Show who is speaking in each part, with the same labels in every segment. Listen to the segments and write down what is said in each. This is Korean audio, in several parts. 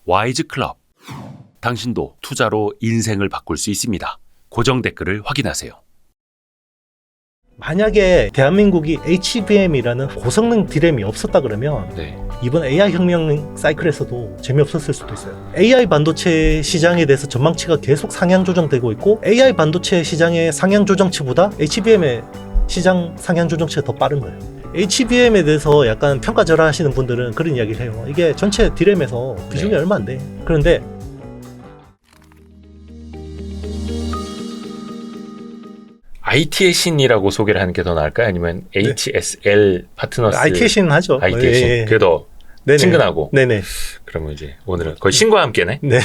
Speaker 1: 와이즈 클럽. 당신도 투자로 인생을 바꿀 수 있습니다. 고정 댓글을 확인하세요.
Speaker 2: 만약에 대한민국이 HBM이라는 고성능 D램이 없었다 그러면
Speaker 1: 네.
Speaker 2: 이번 AI 혁명 사이클에서도 재미없었을 수도 있어요. AI 반도체 시장에 대해서 전망치가 계속 상향 조정되고 있고 AI 반도체 시장의 상향 조정치보다 HBM의 시장 상향 조정치가 더 빠른 거예요. HBM에 대해서 약간 평가절하하시는 분들은 그런 이야기를 해요. 이게 전체 D램에서 비중이
Speaker 1: 네.
Speaker 2: 얼마 안 돼. 그런데
Speaker 3: IT의 신이라고 소개를 하는 게 더 나을까요? 아니면 HSL 파트너스?
Speaker 2: IT의 신 하죠.
Speaker 3: IT의 신.
Speaker 2: 예.
Speaker 3: 그게 더
Speaker 2: 네네.
Speaker 3: 친근하고.
Speaker 2: 네네.
Speaker 3: 그러면 이제 오늘은 거의 신과 함께네.
Speaker 2: 네.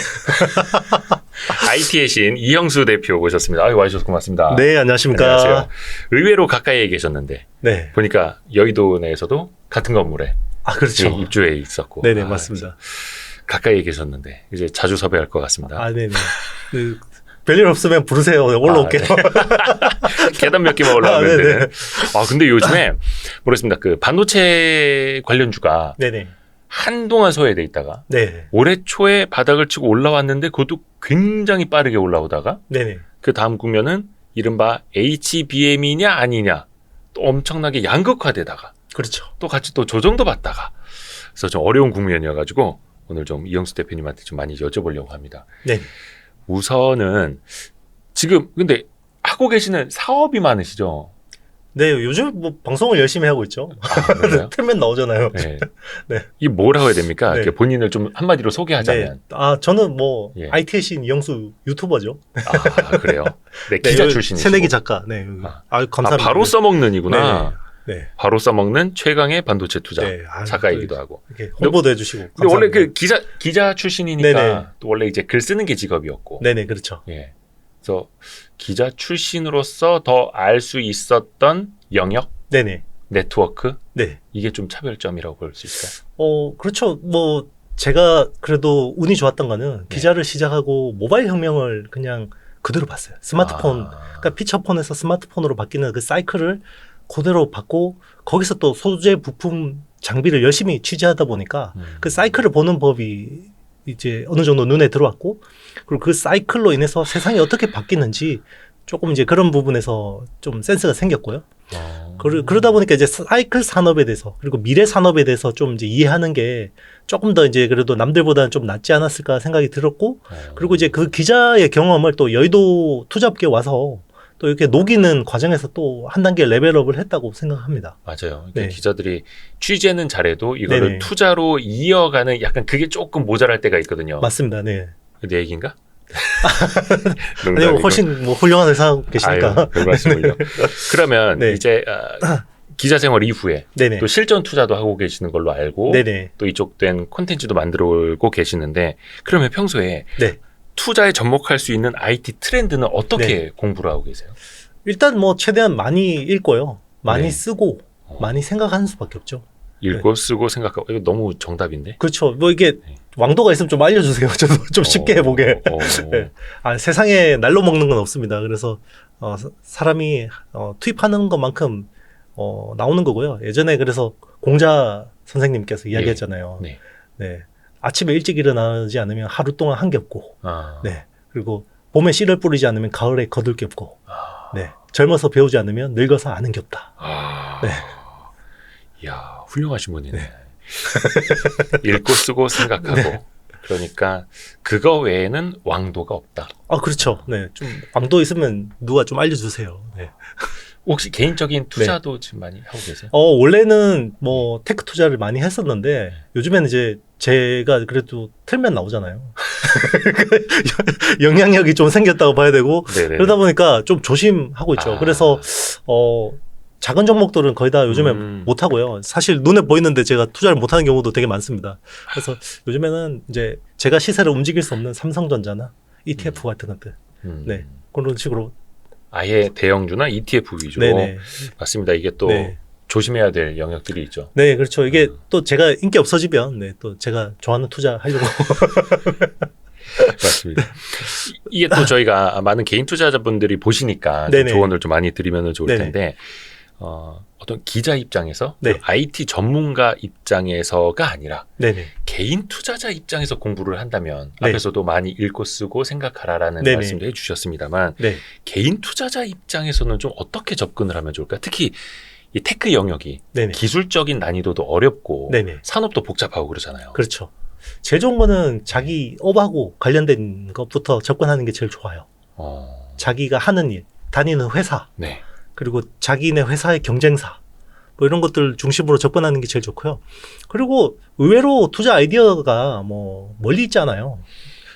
Speaker 3: IT의 신 이형수 대표 모셨습니다. 아유, 와주셔서 고맙습니다.
Speaker 2: 네, 안녕하십니까.
Speaker 3: 안녕하세요. 의외로 가까이에 계셨는데
Speaker 2: 네.
Speaker 3: 보니까 여의도 내에서도 같은 건물에
Speaker 2: 아, 그렇죠.
Speaker 3: 입주해 있었고.
Speaker 2: 네네, 맞습니다.
Speaker 3: 가까이에 계셨는데 이제 자주 섭외할 것 같습니다.
Speaker 2: 아, 네네. 별일 없으면 부르세요. 올라올게요.
Speaker 3: 네. 계단 몇 개만 올라가면
Speaker 2: 네네.
Speaker 3: 되는. 근데 요즘에 모르겠습니다. 그 반도체 관련주가
Speaker 2: 네네.
Speaker 3: 한동안 소외돼 있다가
Speaker 2: 네.
Speaker 3: 올해 초에 바닥을 치고 올라왔는데 그것도 굉장히 빠르게 올라오다가
Speaker 2: 네네.
Speaker 3: 그 다음 국면은 이른바 HBM이냐 아니냐 또 엄청나게 양극화되다가
Speaker 2: 그렇죠.
Speaker 3: 또 같이 또 조정도 받다가 그래서 좀 어려운 국면이어가지고 오늘 좀 이형수 대표님한테 좀 많이 여쭤보려고 합니다.
Speaker 2: 네.
Speaker 3: 우선은 지금 근데 하고 계시는 사업이 많으시죠?
Speaker 2: 네, 요즘 뭐 방송을 열심히 하고 있죠.
Speaker 3: 그래요?
Speaker 2: 틀면 나오잖아요.
Speaker 3: 네.
Speaker 2: 네.
Speaker 3: 이게 뭐라고 해야 됩니까?
Speaker 2: 네.
Speaker 3: 이렇게 본인을 좀 한마디로 소개하자면.
Speaker 2: 네. 저는 뭐
Speaker 3: 예.
Speaker 2: IT의 신 이영수 유튜버죠.
Speaker 3: 그래요? 네,
Speaker 2: 네,
Speaker 3: 기자
Speaker 2: 여기
Speaker 3: 출신이시고.
Speaker 2: 새내기 작가. 네. 감사합니다.
Speaker 3: 바로 써먹는 이구나.
Speaker 2: 네.
Speaker 3: 바로 써먹는 최강의 반도체 투자
Speaker 2: 네.
Speaker 3: 작가이기도 하고.
Speaker 2: 이렇게 홍보도 해주시고.
Speaker 3: 근데 원래
Speaker 2: 감사합니다.
Speaker 3: 그 기자 출신이니까
Speaker 2: 네네.
Speaker 3: 또 원래 이제 글 쓰는 게 직업이었고.
Speaker 2: 네네, 그렇죠.
Speaker 3: 예. 그래서 기자 출신으로서 더 알 수 있었던 영역,
Speaker 2: 네네.
Speaker 3: 네트워크
Speaker 2: 네.
Speaker 3: 이게 좀 차별점이라고 볼 수 있을까요?
Speaker 2: 그렇죠. 뭐 제가 그래도 운이 좋았던 거는 기자를 시작하고 모바일 혁명을 그냥 그대로 봤어요. 스마트폰, 그러니까 피처폰에서 스마트폰으로 바뀌는 그 사이클을 그대로 봤고 거기서 또 소재 부품 장비를 열심히 취재하다 보니까 그 사이클을 보는 법이 이제 어느 정도 눈에 들어왔고 그리고 그 사이클로 인해서 세상이 어떻게 바뀌는지 조금 이제 그런 부분에서 좀 센스가 생겼고요. 그러다 보니까 이제 사이클 산업에 대해서 그리고 미래 산업에 대해서 좀 이제 이해하는 게 조금 더 이제 그래도 남들보다는 좀 낫지 않았을까 생각이 들었고 그리고 이제 그 기자의 경험을 또 여의도 투잡기에 와서 또 이렇게 녹이는 과정에서 또 한 단계 레벨업을 했다고 생각합니다.
Speaker 3: 맞아요.
Speaker 2: 네.
Speaker 3: 기자들이 취재는 잘해도 이거를
Speaker 2: 네네.
Speaker 3: 투자로 이어가는 약간 그게 조금 모자랄 때가 있거든요.
Speaker 2: 맞습니다. 네.
Speaker 3: 내 얘기인가?
Speaker 2: 아니요, 훨씬 뭐 훌륭한 회사 하고 계시니까.
Speaker 3: 아유, 별 말씀을요. 그러면
Speaker 2: 네.
Speaker 3: 이제 기자 생활 이후에
Speaker 2: 네네.
Speaker 3: 또 실전 투자도 하고 계시는 걸로 알고
Speaker 2: 네네.
Speaker 3: 또 이쪽 된 콘텐츠도 만들고 계시는데 그러면 평소에
Speaker 2: 네.
Speaker 3: 투자에 접목할 수 있는 IT 트렌드는 어떻게
Speaker 2: 네.
Speaker 3: 공부를 하고 계세요?
Speaker 2: 일단 뭐 최대한 많이 읽고요. 많이
Speaker 3: 네.
Speaker 2: 쓰고 많이 생각하는 수밖에 없죠.
Speaker 3: 읽고 쓰고 생각하고 이거 너무 정답인데?
Speaker 2: 그렇죠. 뭐 이게
Speaker 3: 네.
Speaker 2: 왕도가 있으면 좀 알려주세요. 저도 좀 쉽게 해보게. 네. 세상에 날로 먹는 건 없습니다. 그래서 사람이 투입하는 것만큼 나오는 거고요. 예전에 그래서 공자 선생님께서 이야기했잖아요.
Speaker 3: 네.
Speaker 2: 네. 아침에 일찍 일어나지 않으면 하루 동안 한 게 없고,
Speaker 3: 아.
Speaker 2: 네. 그리고 봄에 씨를 뿌리지 않으면 가을에 거둘 게 없고,
Speaker 3: 아.
Speaker 2: 네. 젊어서 배우지 않으면 늙어서 아는 게 없다.
Speaker 3: 아.
Speaker 2: 네.
Speaker 3: 이야, 훌륭하신 분이네.
Speaker 2: 네.
Speaker 3: 읽고 쓰고 생각하고.
Speaker 2: 네.
Speaker 3: 그러니까 그거 외에는 왕도가 없다.
Speaker 2: 그렇죠. 네. 좀 왕도 있으면 누가 좀 알려주세요. 네.
Speaker 3: 혹시 개인적인 투자도 지금 많이 하고 계세요?
Speaker 2: 원래는 뭐 테크 투자를 많이 했었는데 요즘에는 이제 제가 그래도 틀면 나오잖아요. 영향력이 좀 생겼다고 봐야 되고
Speaker 3: 네네.
Speaker 2: 그러다 보니까 좀 조심하고 있죠. 그래서 작은 종목들은 거의 다 요즘에 못 하고요. 사실 눈에 보이는데 제가 투자를 못 하는 경우도 되게 많습니다. 그래서 요즘에는 이제 제가 시세를 움직일 수 없는 삼성전자나 ETF 같은 것들, 네 그런 식으로
Speaker 3: 아예 대형주나 ETF 위주로.
Speaker 2: 네네.
Speaker 3: 맞습니다. 이게 또
Speaker 2: 네.
Speaker 3: 조심해야 될 영역들이 있죠.
Speaker 2: 네, 그렇죠. 이게 또 제가 인기 없어지면 네, 또 제가 좋아하는 투자 하려고.
Speaker 3: 맞습니다. 이게 또 저희가 많은 개인 투자자분들이 보시니까 좀
Speaker 2: 네네.
Speaker 3: 조언을 좀 많이 드리면 좋을
Speaker 2: 네네.
Speaker 3: 텐데 어떤 기자 입장에서
Speaker 2: 네.
Speaker 3: 그 IT 전문가 입장에서가 아니라
Speaker 2: 네네.
Speaker 3: 개인 투자자 입장에서 공부를 한다면
Speaker 2: 네.
Speaker 3: 앞에서도 많이 읽고 쓰고 생각하라라는
Speaker 2: 네네.
Speaker 3: 말씀도 해주셨습니다만
Speaker 2: 네.
Speaker 3: 개인 투자자 입장에서는 좀 어떻게 접근을 하면 좋을까? 특히 이 테크 영역이
Speaker 2: 네네.
Speaker 3: 기술적인 난이도도 어렵고
Speaker 2: 네네.
Speaker 3: 산업도 복잡하고 그러잖아요.
Speaker 2: 그렇죠. 제일 좋은 거는 자기 업하고 관련된 것부터 접근하는 게 제일 좋아요. 자기가 하는 일, 다니는 회사,
Speaker 3: 네.
Speaker 2: 그리고 자기네 회사의 경쟁사, 뭐 이런 것들 중심으로 접근하는 게 제일 좋고요. 그리고 의외로 투자 아이디어가 뭐 멀리 있지 않아요.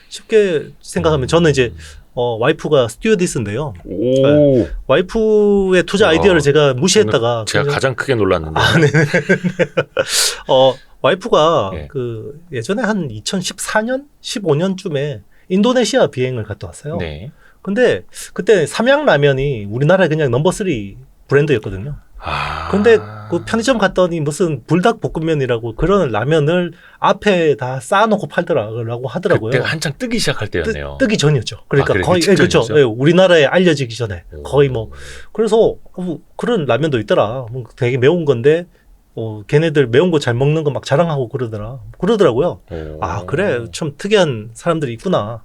Speaker 2: 쉽게 생각하면 저는 이제 와이프가 스튜어디스인데요.
Speaker 3: 오.
Speaker 2: 와이프의 투자
Speaker 3: 야,
Speaker 2: 아이디어를 제가 무시했다가
Speaker 3: 제가
Speaker 2: 그냥-
Speaker 3: 가장 크게 놀랐는데.
Speaker 2: 네. 와이프가
Speaker 3: 예.
Speaker 2: 그 예전에 한 2014년, 15년쯤에 인도네시아 비행을 갔다 왔어요.
Speaker 3: 네.
Speaker 2: 근데 그때 삼양라면이 우리나라의 그냥 넘버 3 브랜드였거든요. 근데 그 편의점 갔더니 무슨 불닭볶음면이라고 그런 라면을 앞에 다 쌓아놓고 팔더라고 하더라고요.
Speaker 3: 그때 한창 뜨기 시작할 때였네요.
Speaker 2: 뜨기 전이었죠. 그러니까
Speaker 3: 그래,
Speaker 2: 거의
Speaker 3: 그 직전이었죠?
Speaker 2: 그렇죠. 예, 우리나라에 알려지기 전에
Speaker 3: 오.
Speaker 2: 거의 뭐 그래서 그런 라면도 있더라. 뭐 되게 매운 건데 걔네들 매운 거 잘 먹는 거 막 자랑하고 그러더라고요.
Speaker 3: 오.
Speaker 2: 아 그래 좀 특이한 사람들이 있구나.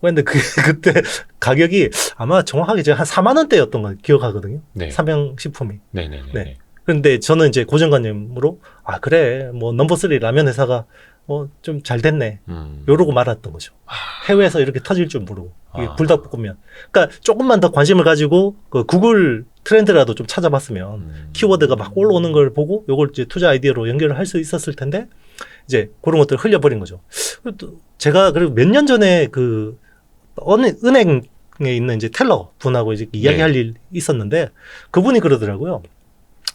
Speaker 2: 근데 그때 가격이 아마 정확하게 제가 한 4만 원대였던 걸 기억하거든요.
Speaker 3: 네.
Speaker 2: 삼양식품이.
Speaker 3: 네네네.
Speaker 2: 네. 그런데 저는 이제 고정관념으로 아 그래 뭐 넘버 3 라면 회사가 좀 잘 됐네. 요러고 말았던 거죠. 해외에서 이렇게 터질 줄 모르고 이게 불닭볶음면. 그러니까 조금만 더 관심을 가지고 그 구글 트렌드라도 좀 찾아봤으면 키워드가 막 올라오는 걸 보고 요걸 이제 투자 아이디어로 연결을 할 수 있었을 텐데 이제 그런 것들을 흘려버린 거죠. 또 제가 그리고 몇 년 전에 그 어느 은행에 있는 이제 텔러 분하고 이제 이야기할 일 있었는데 그분이 그러더라고요.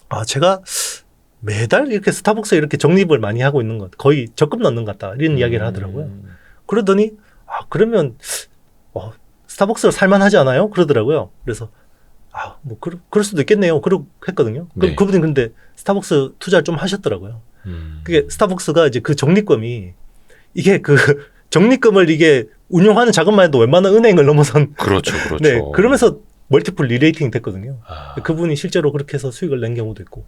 Speaker 2: 아 제가 매달 이렇게 스타벅스에 이렇게 적립을 많이 하고 있는 것 거의 적금 넣는 것 같다 이런 이야기를 하더라고요. 그러더니 아 그러면 스타벅스를 살만하지 않아요? 그러더라고요. 그래서 뭐 그럴 수도 있겠네요. 그러고 했거든요.
Speaker 3: 네.
Speaker 2: 그분이 근데 스타벅스 투자를 좀 하셨더라고요. 그게 스타벅스가 이제 그 적립금이 이게 그 적립금을 이게 운용하는 자금만 해도 웬만한 은행을 넘어선
Speaker 3: 그렇죠, 그렇죠.
Speaker 2: 네 그러면서 멀티플 리레이팅 됐거든요.
Speaker 3: 아.
Speaker 2: 그분이 실제로 그렇게 해서 수익을 낸 경우도 있고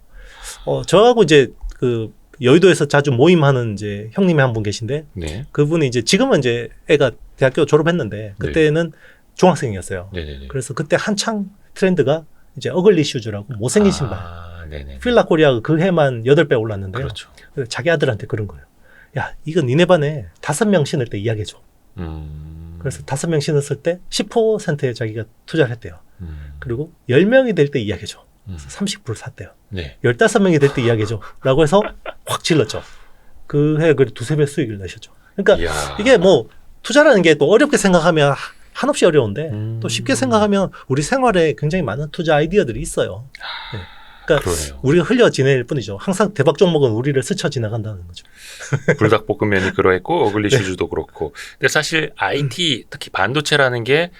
Speaker 2: 저하고 이제 그 여의도에서 자주 모임하는 이제 형님이 한 분 계신데
Speaker 3: 네.
Speaker 2: 그분이 이제 지금은 이제 애가 대학교 졸업했는데 그때는 중학생이었어요.
Speaker 3: 네네네.
Speaker 2: 그래서 그때 한창 트렌드가 이제 어글리 슈즈라고 못생긴 신발.
Speaker 3: 네네.
Speaker 2: 필라 코리아가 그 해만 8배 올랐는데요.
Speaker 3: 그렇죠.
Speaker 2: 그래서 자기 아들한테 그런 거예요. 야, 이거 니네 반에 5명 신을 때 이야기해줘. 그래서 5명 신었을 때 10%에 자기가 투자를 했대요. 그리고 10명이 될 때 이야기해줘. 그래서 30% 샀대요.
Speaker 3: 네.
Speaker 2: 15명이 될 때 이야기해줘. 라고 해서 확 질렀죠. 그 해 그래도 2-3배 수익을 내셨죠. 그러니까
Speaker 3: 이야.
Speaker 2: 이게 뭐 투자라는 게 또 어렵게 생각하면 한없이 어려운데 또 쉽게 생각하면 우리 생활에 굉장히 많은 투자 아이디어들이 있어요. 네. 그러니까
Speaker 3: 그러네요.
Speaker 2: 우리가 흘려 지낼 뿐이죠. 항상 대박 종목은 우리를 스쳐 지나간다는 거죠.
Speaker 3: 불닭볶음면이 그러했고 어글리 슈즈도 그렇고. 근데 사실 IT 특히 반도체라는 게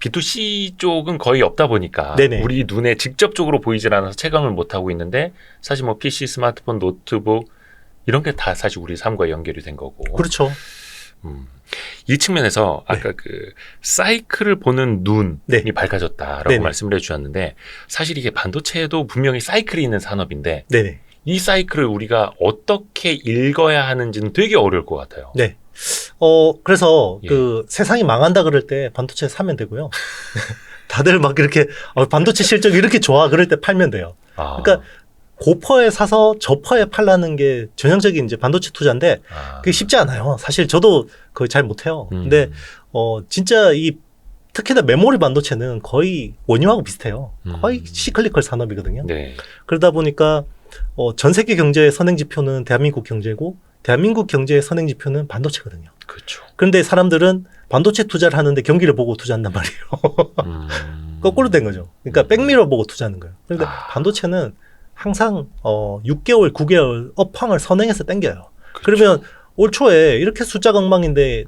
Speaker 3: B2C 쪽은 거의 없다 보니까
Speaker 2: 네네.
Speaker 3: 우리 눈에 직접적으로 보이질 않아서 체감을 못 하고 있는데 사실 뭐 PC, 스마트폰, 노트북 이런 게 다 사실 우리 삶과 연결이 된 거고.
Speaker 2: 그렇죠.
Speaker 3: 이 측면에서 아까 그 사이클을 보는 눈이
Speaker 2: 네.
Speaker 3: 밝아졌다라고
Speaker 2: 네네.
Speaker 3: 말씀을 해주셨는데 사실 이게 반도체에도 분명히 사이클이 있는 산업인데
Speaker 2: 네네.
Speaker 3: 이 사이클을 우리가 어떻게 읽어야 하는지는 되게 어려울 것 같아요.
Speaker 2: 네. 그래서
Speaker 3: 예.
Speaker 2: 그 세상이 망한다 그럴 때 반도체 사면 되고요. 다들 막 이렇게 반도체 실적이 이렇게 좋아 그럴 때 팔면 돼요. 그러니까 고퍼에 사서 저퍼에 팔라는 게 전형적인 이제 반도체 투자인데 그게 쉽지 않아요. 사실 저도 그거 잘 못해요. 근데 진짜 이 특히나 메모리 반도체는 거의 원유하고 비슷해요. 거의 시클리컬 산업이거든요.
Speaker 3: 네.
Speaker 2: 그러다 보니까 전 세계 경제의 선행 지표는 대한민국 경제고 대한민국 경제의 선행 지표는 반도체거든요.
Speaker 3: 그렇죠.
Speaker 2: 그런데 사람들은 반도체 투자를 하는데 경기를 보고 투자한단 말이에요. 거꾸로 된 거죠. 그러니까 백미러 보고 투자하는 거예요. 그러니까 반도체는 항상 6개월, 9개월 업황을 선행해서 땡겨요. 그러면 올 초에 이렇게 숫자가 엉망인데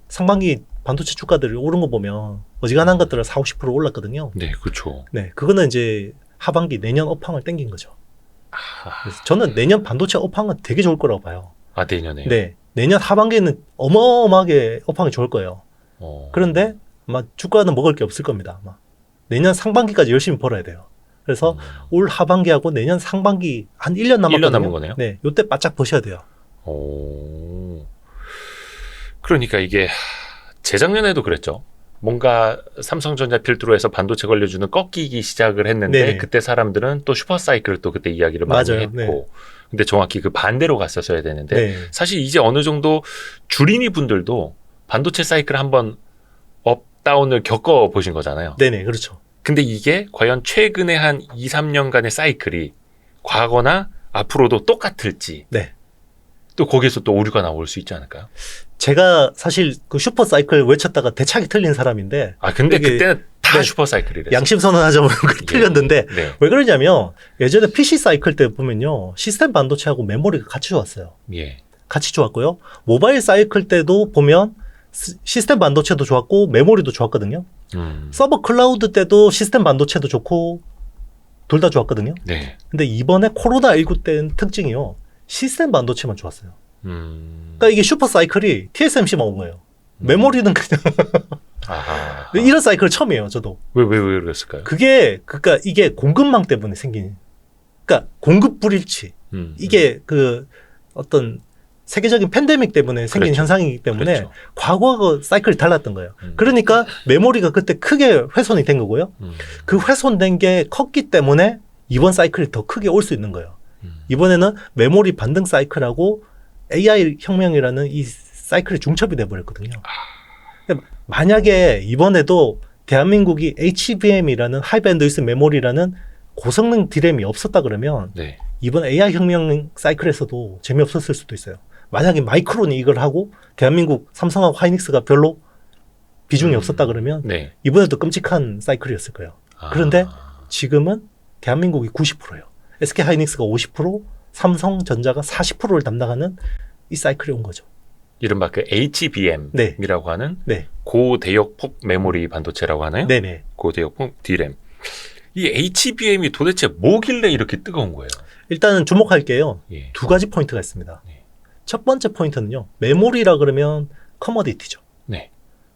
Speaker 2: 상반기 반도체 주가들이 오른 거 보면 어지간한 것들은 40-50% 올랐거든요.
Speaker 3: 네, 그렇죠.
Speaker 2: 네, 그거는 이제 하반기 내년 업황을 땡긴 거죠. 그래서 저는 내년 반도체 업황은 되게 좋을 거라고 봐요.
Speaker 3: 내년에.
Speaker 2: 네, 내년 하반기에는 어마어마하게 업황이 좋을 거예요. 그런데 아마 주가는 먹을 게 없을 겁니다. 아마 내년 상반기까지 열심히 벌어야 돼요. 그래서 올 하반기하고 내년 상반기 한 1년 남았거든요.
Speaker 3: 1년 남은 거네요.
Speaker 2: 네, 요때 바짝 보셔야 돼요.
Speaker 3: 오. 그러니까 이게 재작년에도 그랬죠. 뭔가 삼성전자 필두로 해서 반도체 걸려주는 꺾이기 시작을 했는데
Speaker 2: 네네.
Speaker 3: 그때 사람들은 또 슈퍼사이클을 또 그때 이야기를 많이
Speaker 2: 맞아요.
Speaker 3: 했고
Speaker 2: 네.
Speaker 3: 근데 정확히 그 반대로 갔었어야 되는데
Speaker 2: 네.
Speaker 3: 사실 이제 어느 정도 주린이 분들도 반도체 사이클 한번 업다운을 겪어보신 거잖아요.
Speaker 2: 네네, 그렇죠.
Speaker 3: 근데 이게 과연 최근에 한 2, 3년간의 사이클이 과거나 앞으로도 똑같을지
Speaker 2: 네.
Speaker 3: 또 거기에서 또 오류가 나올 수 있지 않을까요?
Speaker 2: 제가 사실 그 슈퍼 사이클 외쳤다가 대차게 틀린 사람인데
Speaker 3: 아 근데
Speaker 2: 이게-
Speaker 3: 그때는 다
Speaker 2: 네.
Speaker 3: 슈퍼사이클이랬어요.
Speaker 2: 양심 선언하자면 틀렸는데
Speaker 3: 네.
Speaker 2: 왜 그러냐면 예전에 PC 사이클 때 보면요. 시스템 반도체하고 메모리가 같이 좋았어요.
Speaker 3: 예.
Speaker 2: 같이 좋았고요. 모바일 사이클 때도 보면 시스템 반도체도 좋았고 메모리도 좋았거든요. 서버 클라우드 때도 시스템 반도체도 좋고 둘 다 좋았거든요.
Speaker 3: 네.
Speaker 2: 근데 이번에 코로나19 때는 특징이요. 시스템 반도체만 좋았어요. 그러니까 이게 슈퍼 사이클이 TSMC만 온 거예요. 메모리는 그냥
Speaker 3: 아하.
Speaker 2: 이런 사이클 처음이에요. 저도.
Speaker 3: 왜 그랬을까요?
Speaker 2: 그러니까 이게 공급망 때문에 생긴. 그러니까 공급 불일치. 이게 그 어떤 세계적인 팬데믹 때문에 생긴
Speaker 3: 그렇죠.
Speaker 2: 현상이기 때문에
Speaker 3: 그렇죠.
Speaker 2: 과거하고 사이클이 달랐던 거예요. 그러니까 메모리가 그때 크게 훼손이 된 거고요. 그 훼손된 게 컸기 때문에 이번 사이클이 더 크게 올 수 있는 거예요. 이번에는 메모리 반등 사이클하고 AI 혁명이라는 이 사이클이 중첩이 돼버렸거든요. 그러니까 만약에 이번에도 대한민국이 HBM이라는 하이밴드위스 메모리라는 고성능 디램이 없었다 그러면
Speaker 3: 네.
Speaker 2: 이번 AI 혁명 사이클에서도 재미없었을 수도 있어요. 만약에 마이크론이 이걸 하고 대한민국 삼성하고 하이닉스가 별로 비중이 없었다 그러면
Speaker 3: 네.
Speaker 2: 이번에도 끔찍한 사이클이었을 거예요. 그런데
Speaker 3: 아.
Speaker 2: 지금은 대한민국이 90%예요. SK 하이닉스가 50%, 삼성전자가 40%를 담당하는 이 사이클이 온 거죠.
Speaker 3: 이른바 그 HBM이라고 하는
Speaker 2: 네.
Speaker 3: 고대역폭 메모리 반도체라고 하나요?
Speaker 2: 네네.
Speaker 3: 고대역폭 D램. 이 HBM이 도대체 뭐길래 이렇게 뜨거운 거예요?
Speaker 2: 일단은 주목할게요.
Speaker 3: 예.
Speaker 2: 두 가지 포인트가 있습니다.
Speaker 3: 네.
Speaker 2: 첫 번째 포인트는요. 메모리라 그러면 커머디티죠.
Speaker 3: 네.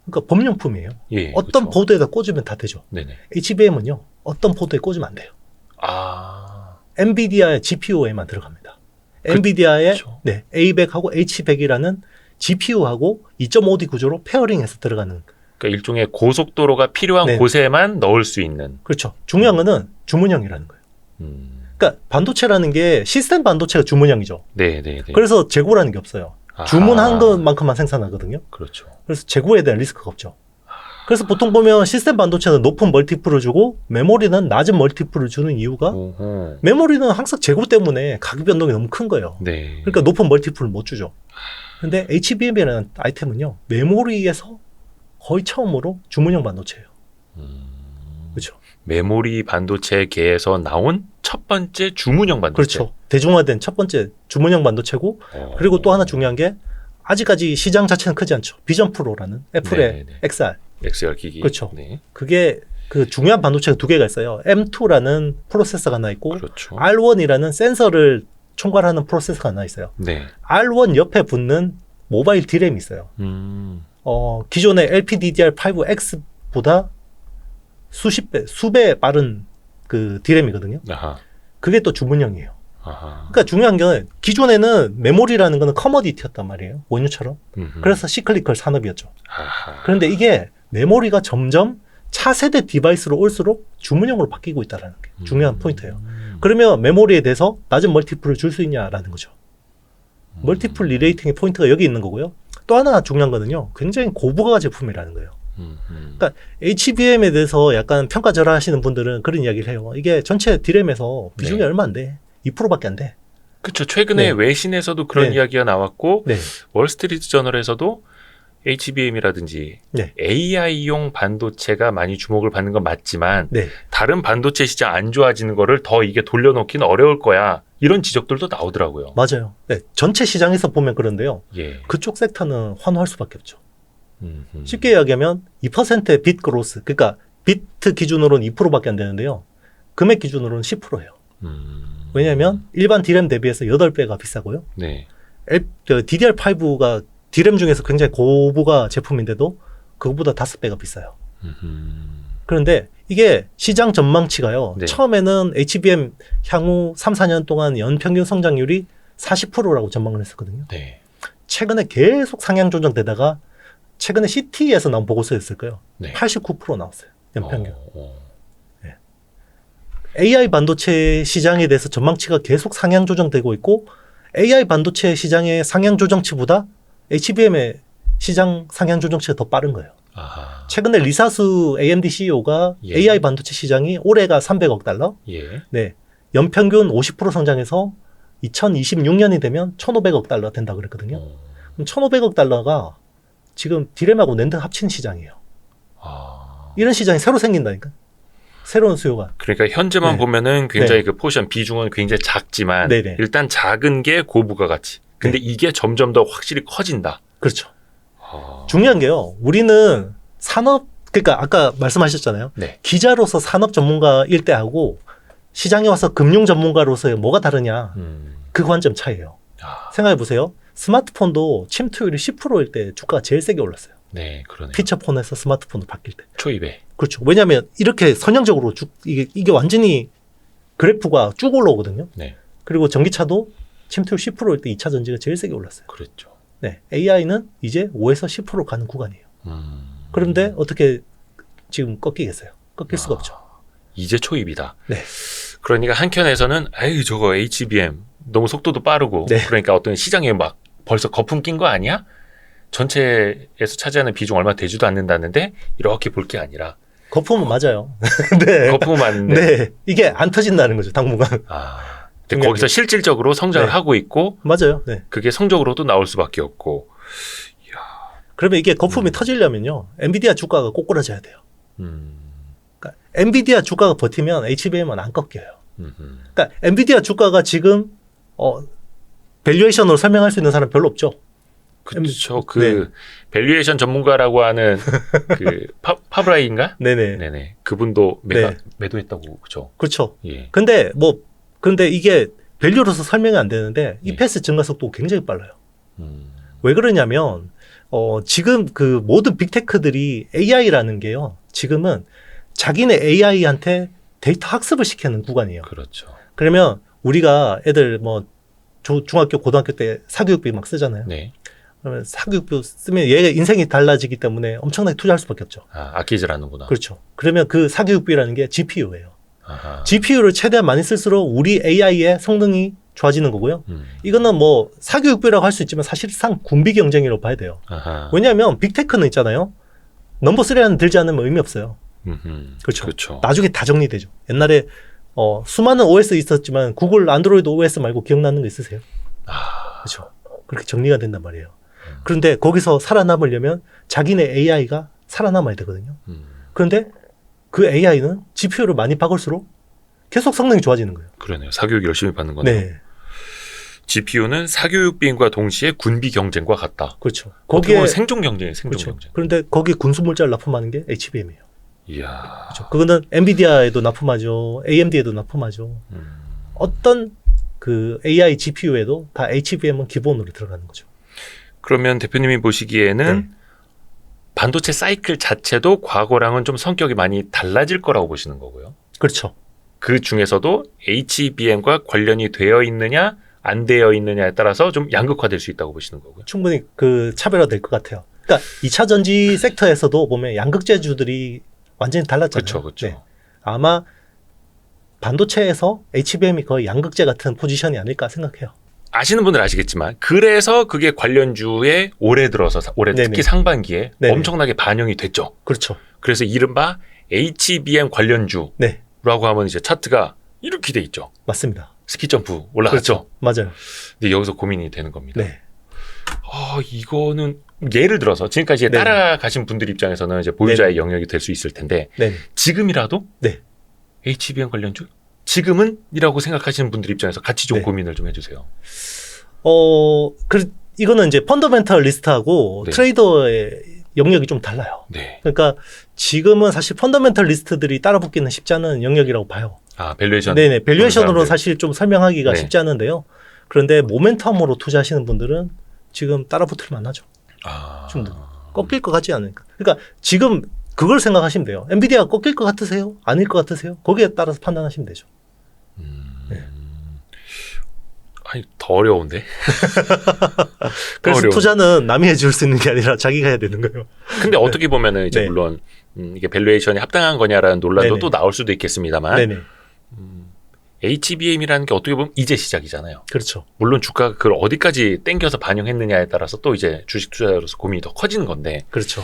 Speaker 2: 그러니까 법령품이에요.
Speaker 3: 예.
Speaker 2: 어떤
Speaker 3: 그렇죠.
Speaker 2: 보드에다 꽂으면 다 되죠.
Speaker 3: 네네.
Speaker 2: HBM은요. 어떤 보드에 꽂으면 안 돼요.
Speaker 3: 아.
Speaker 2: 엔비디아의 GPU에만 들어갑니다. 엔비디아의
Speaker 3: 그쵸.
Speaker 2: 네, A100하고 H100이라는 GPU하고 2.5D 구조로 페어링해서 들어가는.
Speaker 3: 그러니까 일종의 고속도로가 필요한
Speaker 2: 네.
Speaker 3: 곳에만 넣을 수 있는.
Speaker 2: 그렇죠. 중요한 거는 주문형이라는 거예요.
Speaker 3: 음.
Speaker 2: 그러니까 반도체라는 게 시스템 반도체가 주문형이죠.
Speaker 3: 네네네.
Speaker 2: 그래서 재고라는 게 없어요.
Speaker 3: 아하.
Speaker 2: 주문한 것만큼만 생산하거든요.
Speaker 3: 그렇죠.
Speaker 2: 그래서 재고에 대한 리스크가 없죠. 그래서 보통 보면 시스템 반도체는 높은 멀티플을 주고 메모리는 낮은 멀티플을 주는 이유가
Speaker 3: 오호.
Speaker 2: 메모리는 항상 재고 때문에 가격 변동이 너무 큰 거예요.
Speaker 3: 네.
Speaker 2: 그러니까 높은 멀티플을 못 주죠. 근데 HBM이라는 아이템은요. 메모리에서 거의 처음으로 주문형 반도체예요. 그렇죠.
Speaker 3: 메모리 반도체계에서 나온 첫 번째 주문형 반도체.
Speaker 2: 그렇죠. 대중화된 첫 번째 주문형 반도체고 그리고 또 하나 중요한 게 아직까지 시장 자체는 크지 않죠. 비전 프로라는 애플의
Speaker 3: 네네네.
Speaker 2: XR.
Speaker 3: XR 기기.
Speaker 2: 그렇죠.
Speaker 3: 네.
Speaker 2: 그게 그 중요한 반도체가 두 개가 있어요. M2라는 프로세서가 하나 있고
Speaker 3: 그렇죠.
Speaker 2: R1이라는 센서를 총괄하는 프로세서가 하나 있어요.
Speaker 3: 네.
Speaker 2: R1 옆에 붙는 모바일 디램이 있어요. 기존의 LPDDR5X보다 수배 빠른 그 디램이거든요.
Speaker 3: 아하.
Speaker 2: 그게 또 주문형이에요.
Speaker 3: 아하.
Speaker 2: 그러니까 중요한 게 기존에는 메모리라는 거는 커머디티였단 말이에요. 원유처럼. 그래서 시클리컬 산업이었죠.
Speaker 3: 아하.
Speaker 2: 그런데 이게 메모리가 점점 차세대 디바이스로 올수록 주문형으로 바뀌고 있다는 게 중요한 포인트예요. 그러면 메모리에 대해서 낮은 멀티플을 줄 수 있냐라는 거죠. 멀티플 리레이팅의 포인트가 여기 있는 거고요. 또 하나 중요한 거는요. 굉장히 고부가 제품이라는 거예요. 그러니까 HBM에 대해서 약간 평가절하하시는 분들은 그런 이야기를 해요. 이게 전체 디램에서 비중이
Speaker 3: 네.
Speaker 2: 얼마 안 돼. 2%밖에 안 돼.
Speaker 3: 그렇죠. 최근에
Speaker 2: 네.
Speaker 3: 외신에서도 그런
Speaker 2: 네.
Speaker 3: 이야기가 나왔고
Speaker 2: 네.
Speaker 3: 월스트리트 저널에서도 HBM이라든지
Speaker 2: 네.
Speaker 3: AI용 반도체가 많이 주목을 받는 건 맞지만
Speaker 2: 네.
Speaker 3: 다른 반도체 시장 안 좋아지는 거를 더 이게 돌려놓기는 어려울 거야. 이런 지적들도 나오더라고요.
Speaker 2: 맞아요. 네. 전체 시장에서 보면 그런데요.
Speaker 3: 예.
Speaker 2: 그쪽 섹터는 환호할 수밖에 없죠. 쉽게 이야기하면 2%의 빗 그로스, 그러니까 비트 기준으로는 2%밖에 안 되는데요. 금액 기준으로는 10%예요. 왜냐하면 일반 디램 대비해서 8배가 비싸고요.
Speaker 3: 네.
Speaker 2: DDR5가 디램 중에서 굉장히 고부가 제품인데도 그거보다 5배가 비싸요. 그런데 이게 시장 전망치가요.
Speaker 3: 네.
Speaker 2: 처음에는 HBM 향후 3, 4년 동안 연평균 성장률이 40%라고 전망을 했었거든요.
Speaker 3: 네.
Speaker 2: 최근에 계속 상향 조정되다가 최근에 CT에서 나온 보고서였을 거예요.
Speaker 3: 네.
Speaker 2: 89% 나왔어요. 연평균.
Speaker 3: 어.
Speaker 2: AI 반도체 시장에 대해서 전망치가 계속 상향 조정되고 있고 AI 반도체 시장의 상향 조정치보다 HBM의 시장 상향 조정치가 더 빠른 거예요.
Speaker 3: 아하.
Speaker 2: 최근에 리사수 AMD CEO가
Speaker 3: 예.
Speaker 2: AI 반도체 시장이 올해가 300억 달러,
Speaker 3: 예.
Speaker 2: 네, 연평균 50% 성장해서 2026년이 되면 1,500억 달러 된다 그랬거든요. 그럼 1,500억 달러가 지금 디램하고 낸드 합친 시장이에요.
Speaker 3: 아.
Speaker 2: 이런 시장이 새로 생긴다니까. 새로운 수요가.
Speaker 3: 그러니까 현재만
Speaker 2: 네.
Speaker 3: 보면은 굉장히 그 포션 비중은 굉장히 작지만
Speaker 2: 네네.
Speaker 3: 일단 작은 게 고부가 가치. 근데 이게 점점 더 확실히 커진다.
Speaker 2: 그렇죠.
Speaker 3: 아.
Speaker 2: 중요한 게요. 우리는 산업, 그러니까 아까 말씀하셨잖아요.
Speaker 3: 네.
Speaker 2: 기자로서 산업 전문가일 때하고 시장에 와서 금융 전문가로서의 뭐가 다르냐. 그 관점 차이예요.
Speaker 3: 아.
Speaker 2: 생각해 보세요. 스마트폰도 침투율이 10%일 때 주가가 제일 세게 올랐어요.
Speaker 3: 네, 그러네요.
Speaker 2: 피처폰에서 스마트폰으로 바뀔 때.
Speaker 3: 초입에.
Speaker 2: 그렇죠. 왜냐하면 이렇게 선형적으로 이게 완전히 그래프가 쭉 올라오거든요.
Speaker 3: 네.
Speaker 2: 그리고 전기차도 침투율 10%일 때 2차 전지가 제일 세게 올랐어요.
Speaker 3: 그랬죠.
Speaker 2: 네, AI는 이제 5에서 10% 가는 구간이에요. 그런데 어떻게 지금 꺾이겠어요? 꺾일 수가 없죠.
Speaker 3: 이제 초입이다.
Speaker 2: 네.
Speaker 3: 그러니까 한켠에서는 에이 저거 HBM 너무 속도도 빠르고
Speaker 2: 네.
Speaker 3: 그러니까 어떤 시장에 막 벌써 거품 낀 거 아니야? 전체에서 차지하는 비중 얼마 되지도 않는다는데 이렇게 볼 게 아니라
Speaker 2: 거품은 맞아요. 네.
Speaker 3: 거품은 맞는데
Speaker 2: 네. 이게 안 터진다는 거죠, 당분간.
Speaker 3: 아, 근데 거기서 실질적으로 성장을
Speaker 2: 네.
Speaker 3: 하고 있고
Speaker 2: 맞아요. 네.
Speaker 3: 그게 성적으로도 나올 수밖에 없고
Speaker 2: 그러면 이게 거품이 터지려면요, 엔비디아 주가가 꼬꾸라져야 돼요.
Speaker 3: 음,
Speaker 2: 그러니까 엔비디아 주가가 버티면 HBM은 안 꺾여요.
Speaker 3: 음.
Speaker 2: 그러니까 엔비디아 주가가 지금 밸류에이션으로 설명할 수 있는 사람 별로 없죠.
Speaker 3: 그렇죠. 그
Speaker 2: 네.
Speaker 3: 밸류에이션 전문가라고 하는 그 파브라이인가?
Speaker 2: 네네.
Speaker 3: 네네. 그분도
Speaker 2: 네.
Speaker 3: 매도했다고 그죠.
Speaker 2: 그렇죠.
Speaker 3: 예.
Speaker 2: 근데 이게 밸류로서 설명이 안 되는데
Speaker 3: 네.
Speaker 2: EPS 증가 속도가 굉장히 빨라요.
Speaker 3: 음,
Speaker 2: 왜 그러냐면 지금 그 모든 빅테크들이 AI라는 게요. 지금은 자기네 AI한테 데이터 학습을 시키는 구간이에요.
Speaker 3: 그렇죠.
Speaker 2: 그러면 우리가 애들 뭐 중학교, 고등학교 때 사교육비 막 쓰잖아요.
Speaker 3: 네.
Speaker 2: 그러면 사교육비 쓰면 얘가 인생이 달라지기 때문에 엄청나게 투자할 수밖에 없죠.
Speaker 3: 아, 아끼질 않는구나.
Speaker 2: 그렇죠. 그러면 그 사교육비라는 게 GPU예요.
Speaker 3: 아하.
Speaker 2: GPU를 최대한 많이 쓸수록 우리 AI의 성능이 좋아지는 거고요.
Speaker 3: 음.
Speaker 2: 이거는 뭐 사교육비라고 할 수 있지만 사실상 군비 경쟁이라고 봐야 돼요.
Speaker 3: 아하.
Speaker 2: 왜냐하면 빅테크는 있잖아요. 넘버 3 안에 들지 않으면 의미 없어요. 그렇죠.
Speaker 3: 그렇죠.
Speaker 2: 나중에 다 정리되죠. 옛날에 수많은 OS 있었지만 구글 안드로이드 OS 말고 기억나는 거 있으세요?
Speaker 3: 아,
Speaker 2: 그렇죠. 그렇게 정리가 된단 말이에요. 그런데 거기서 살아남으려면 자기네 AI가 살아남아야 되거든요. 그런데 그 AI는 GPU를 많이 박을수록 계속 성능이 좋아지는 거예요.
Speaker 3: 그러네요. 사교육 열심히 받는 거네요.
Speaker 2: 네.
Speaker 3: GPU는 사교육비인과 동시에 군비 경쟁과 같다.
Speaker 2: 그렇죠.
Speaker 3: 거기에
Speaker 2: 거기에
Speaker 3: 생존 경쟁이에요. 생존
Speaker 2: 그렇죠.
Speaker 3: 경쟁.
Speaker 2: 그런데 거기 군수물자를 납품하는 게 HBM이에요.
Speaker 3: 이야.
Speaker 2: 그렇죠. 그거는 엔비디아에도 납품하죠. AMD에도 납품하죠. 어떤 그 AI GPU에도 다 HBM은 기본으로 들어가는 거죠.
Speaker 3: 그러면 대표님이 보시기에는
Speaker 2: 네.
Speaker 3: 반도체 사이클 자체도 과거랑은 좀 성격이 많이 달라질 거라고 보시는 거고요.
Speaker 2: 그렇죠.
Speaker 3: 그 중에서도 HBM과 관련이 되어 있느냐 안 되어 있느냐에 따라서 좀 양극화될 수 있다고 보시는 거고요.
Speaker 2: 충분히 그 차별화될 것 같아요. 그러니까 2차 전지 섹터에서도 보면 양극재주들이 완전히 달랐잖아요.
Speaker 3: 그렇죠, 그렇죠.
Speaker 2: 네. 아마 반도체에서 HBM이 거의 양극재 같은 포지션이 아닐까 생각해요.
Speaker 3: 아시는 분들 아시겠지만 그래서 그게 관련주에 올해 들어서 올해
Speaker 2: 네네.
Speaker 3: 특히 상반기에
Speaker 2: 네네.
Speaker 3: 엄청나게 반영이 됐죠.
Speaker 2: 그렇죠.
Speaker 3: 그래서 이른바 HBM 관련주라고
Speaker 2: 네,
Speaker 3: 하면 이제 차트가 이렇게 돼 있죠.
Speaker 2: 맞습니다.
Speaker 3: 스키 점프 올라갔죠.
Speaker 2: 맞아요.
Speaker 3: 근데 여기서 고민이 되는 겁니다.
Speaker 2: 네,
Speaker 3: 이거는 예를 들어서 지금까지
Speaker 2: 네네.
Speaker 3: 따라가신 분들 입장에서는 이제 보유자의 영역이 될 수 있을 텐데
Speaker 2: 네,
Speaker 3: 지금이라도
Speaker 2: 네.
Speaker 3: HBM 관련주 지금은이라고 생각하시는 분들 입장에서 같이 좀
Speaker 2: 네.
Speaker 3: 고민을 좀 해주세요.
Speaker 2: 이거는 이제 펀더멘털 리스트하고
Speaker 3: 네.
Speaker 2: 트레이더의 영역이 좀 달라요.
Speaker 3: 네.
Speaker 2: 그러니까 지금은 사실 펀더멘털 리스트들이 따라붙기는 쉽지 않은 영역이라고 봐요.
Speaker 3: 아 밸류에이션.
Speaker 2: 네네. 밸류에이션으로
Speaker 3: 사람들.
Speaker 2: 사실 좀 설명하기가
Speaker 3: 네.
Speaker 2: 쉽지 않은데요. 그런데 모멘텀으로 투자하시는 분들은 지금 따라붙을 만하죠.
Speaker 3: 아.
Speaker 2: 충분히. 꺾일 것 같지 않으니까. 그러니까 지금 그걸 생각하시면 돼요. 엔비디아가 꺾일 것 같으세요? 아닐 것 같으세요? 거기에 따라서 판단하시면 되죠. 네.
Speaker 3: 아니, 더 어려운데?
Speaker 2: 그래서
Speaker 3: 어려운.
Speaker 2: 투자는 남이 해줄 수 있는 게 아니라 자기가 해야 되는 거예요.
Speaker 3: 근데 어떻게 보면은 이제
Speaker 2: 네.
Speaker 3: 물론 이게 밸류에이션이 합당한 거냐라는 논란도
Speaker 2: 네네.
Speaker 3: 또 나올 수도 있겠습니다만
Speaker 2: 네네.
Speaker 3: HBM이라는 게 어떻게 보면 이제 시작이잖아요.
Speaker 2: 그렇죠.
Speaker 3: 물론 주가가 그걸 어디까지 땡겨서 반영했느냐에 따라서 또 이제 주식 투자자로서 고민이 더 커지는 건데
Speaker 2: 그렇죠.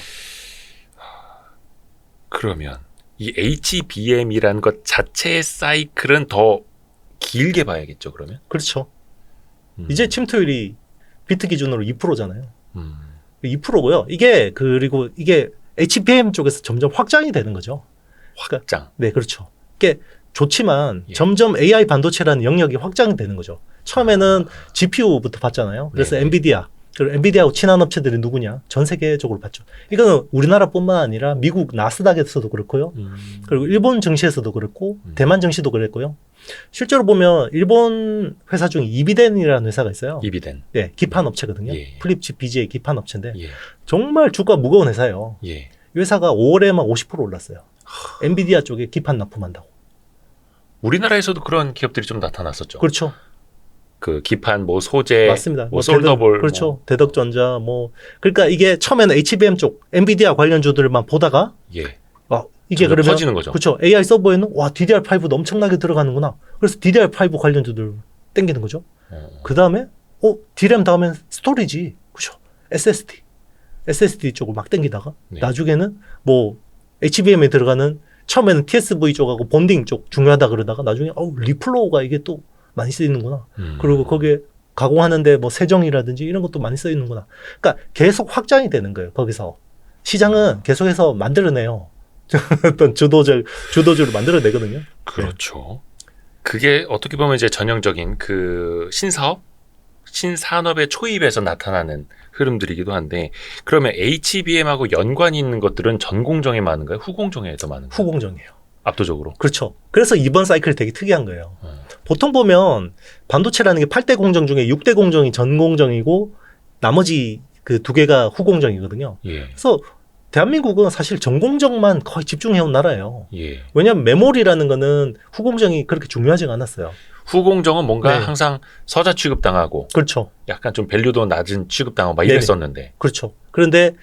Speaker 3: 그러면 이 HBM이라는 것 자체의 사이클은 더 길게 봐야겠죠, 그러면?
Speaker 2: 그렇죠. 이제 침투율이 비트 기준으로 2%잖아요. 2%고요. 이게 그리고 이게 HBM 쪽에서 점점 확장이 되는 거죠.
Speaker 3: 확장.
Speaker 2: 네, 그렇죠. 이게 좋지만
Speaker 3: 예.
Speaker 2: 점점 AI 반도체라는 영역이 확장이 되는 거죠. 처음에는 GPU부터 봤잖아요. 그래서
Speaker 3: 네.
Speaker 2: 엔비디아, 그리고 엔비디아하고 친한 업체들이 누구냐? 전 세계적으로 봤죠. 이거는 우리나라뿐만 아니라 미국 나스닥에서도 그렇고요. 그리고 일본 증시에서도 그렇고 대만 증시도 그랬고요. 실제로 보면 일본 회사 중에 이비덴이라는 회사가 있어요.
Speaker 3: 이비덴.
Speaker 2: 네, 기판 업체거든요.
Speaker 3: 예.
Speaker 2: 플립칩 BGA 기판 업체인데
Speaker 3: 예.
Speaker 2: 정말 주가 무거운 회사예요.
Speaker 3: 예.
Speaker 2: 이 회사가 5월에만 50% 올랐어요. 엔비디아 쪽에 기판 납품한다고.
Speaker 3: 우리나라에서도 그런 기업들이 좀 나타났었죠.
Speaker 2: 그렇죠.
Speaker 3: 그 기판, 뭐 소재,
Speaker 2: 맞습니다.
Speaker 3: 뭐 솔더볼,
Speaker 2: 그렇죠.
Speaker 3: 뭐.
Speaker 2: 대덕전자 뭐 그러니까 이게 처음에는 HBM 쪽 엔비디아 관련주들만 보다가
Speaker 3: 예.
Speaker 2: 이게
Speaker 3: 점점
Speaker 2: 그러면
Speaker 3: 커지는 거죠.
Speaker 2: 그렇죠. AI 서버에는 와 DDR5도 엄청나게 들어가는구나. 그래서 DDR5 관련주들 땡기는 거죠. 그 다음에 DRAM 다음엔 스토리지, 그렇죠. SSD 쪽을 막 땡기다가
Speaker 3: 네.
Speaker 2: 나중에는 뭐 HBM에 들어가는 처음에는 TSV 쪽하고 본딩 쪽 중요하다 그러다가 나중에 리플로우가 이게 또 많이 쓰이는구나. 그리고 거기에 가공하는데 뭐 세정이라든지 이런 것도 많이 쓰이는구나. 그러니까 계속 확장이 되는 거예요. 거기서 시장은 계속해서 만들어내요. 어떤 주도주를 만들어내거든요.
Speaker 3: 그렇죠. 그게 어떻게 보면 이제 전형적인 그 신사업, 신산업의 초입에서 나타나는 흐름들이기도 한데 그러면 HBM하고 연관이 있는 것들은 전공정에 많은가요? 후공정에 더 많은가요?
Speaker 2: 후공정이에요.
Speaker 3: 압도적으로.
Speaker 2: 그렇죠. 그래서 이번 사이클이 되게 특이한 거예요. 보통 보면 반도체라는 게 8대 공정 중에 6대 공정이 전공정이고 나머지 그 2개가 후공정이거든요.
Speaker 3: 예.
Speaker 2: 그래서 대한민국은 사실 전공정만 거의 집중해온 나라예요.
Speaker 3: 예.
Speaker 2: 왜냐하면 메모리라는 거는 후공정이 그렇게 중요하지가 않았어요.
Speaker 3: 후공정은 뭔가
Speaker 2: 네.
Speaker 3: 항상 서자 취급당하고
Speaker 2: 그렇죠.
Speaker 3: 약간 좀 밸류도 낮은 취급당하고 막
Speaker 2: 네네.
Speaker 3: 이랬었는데.
Speaker 2: 그렇죠. 그런데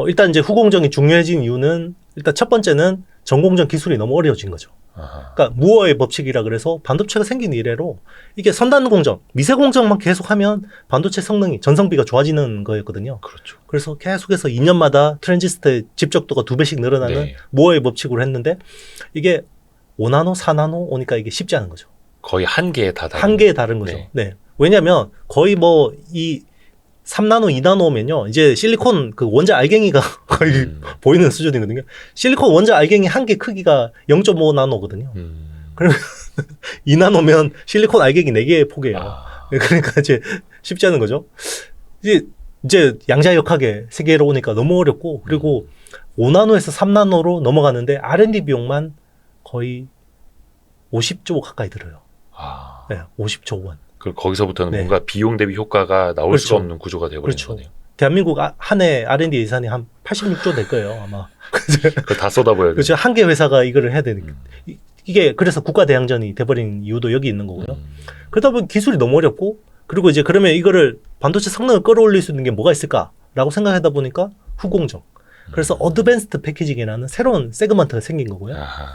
Speaker 2: 일단 이제 후공정이 중요해진 이유는 일단 첫 번째는 전공정 기술이 너무 어려워진 거죠.
Speaker 3: 아하.
Speaker 2: 그러니까 무어의 법칙이라 그래서 반도체가 생긴 이래로 이게 선단 공정, 미세 공정만 계속하면 반도체 성능이 전성비가 좋아지는 거였거든요.
Speaker 3: 그렇죠.
Speaker 2: 그래서 계속해서 2년마다 트랜지스터의 집적도가 2배씩 늘어나는
Speaker 3: 네.
Speaker 2: 무어의 법칙으로 했는데 이게 5나노, 4나노 오니까 이게 쉽지 않은 거죠.
Speaker 3: 거의 한 개에 다 다른.
Speaker 2: 한계에 다른 거죠.
Speaker 3: 네.
Speaker 2: 네. 왜냐하면 거의 뭐 이 3나노, 2나노면요. 이제 실리콘 그 원자 알갱이가 거의 보이는 수준이거든요. 실리콘 원자 알갱이 한 개 크기가 0.5나노거든요. 그러면 2나노면 실리콘 알갱이 4개의 폭이에요.
Speaker 3: 아.
Speaker 2: 그러니까 이제 쉽지 않은 거죠. 이제 양자역학에 세계로 오니까 너무 어렵고 그리고 5나노에서 3나노로 넘어가는데 R&D 비용만 거의 50조 가까이 들어요.
Speaker 3: 아.
Speaker 2: 네, 50조 원.
Speaker 3: 그 거기서부터는
Speaker 2: 네.
Speaker 3: 뭔가 비용 대비 효과가 나올
Speaker 2: 그렇죠.
Speaker 3: 수가 없는 구조가 되어버리는
Speaker 2: 그렇죠.
Speaker 3: 거네요.
Speaker 2: 대한민국 한 해 R&D 예산이 한 86조 될 거예요, 아마.
Speaker 3: 그걸 다 쏟아부어야 돼요.
Speaker 2: 그렇죠. 한 개 회사가 이거를 해야 되니까. 이게 그래서 국가 대항전이 돼버린 이유도 여기 있는 거고요. 그러다 보면 기술이 너무 어렵고 그리고 이제 그러면 이거를 반도체 성능을 끌어올릴 수 있는 게 뭐가 있을까라고 생각하다 보니까 후공정. 그래서 어드밴스드 패키징이라는 새로운 세그먼트가 생긴 거고요.
Speaker 3: 아하.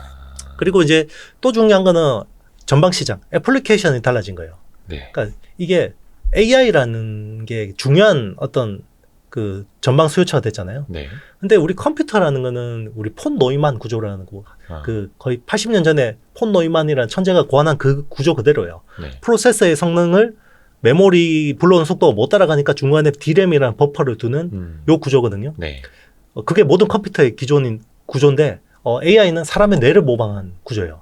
Speaker 2: 그리고 이제 또 중요한 거는 전방 시장, 애플리케이션이 달라진 거예요.
Speaker 3: 네.
Speaker 2: 그러니까 이게 AI라는 게 중요한 어떤 그 전방 수요처가 됐잖아요.
Speaker 3: 네.
Speaker 2: 근데 우리 컴퓨터라는 거는 우리 폰 노이만 구조라는 거,
Speaker 3: 아.
Speaker 2: 그 거의 80년 전에 폰 노이만이라는 천재가 고안한 그 구조 그대로예요.
Speaker 3: 네.
Speaker 2: 프로세서의 성능을 메모리 불러오는 속도가 못 따라가니까 중간에 D램이라는 버퍼를 두는 요 구조거든요.
Speaker 3: 네.
Speaker 2: 그게 모든 컴퓨터의 기존인 구조인데 AI는 사람의 뇌를 모방한 구조예요.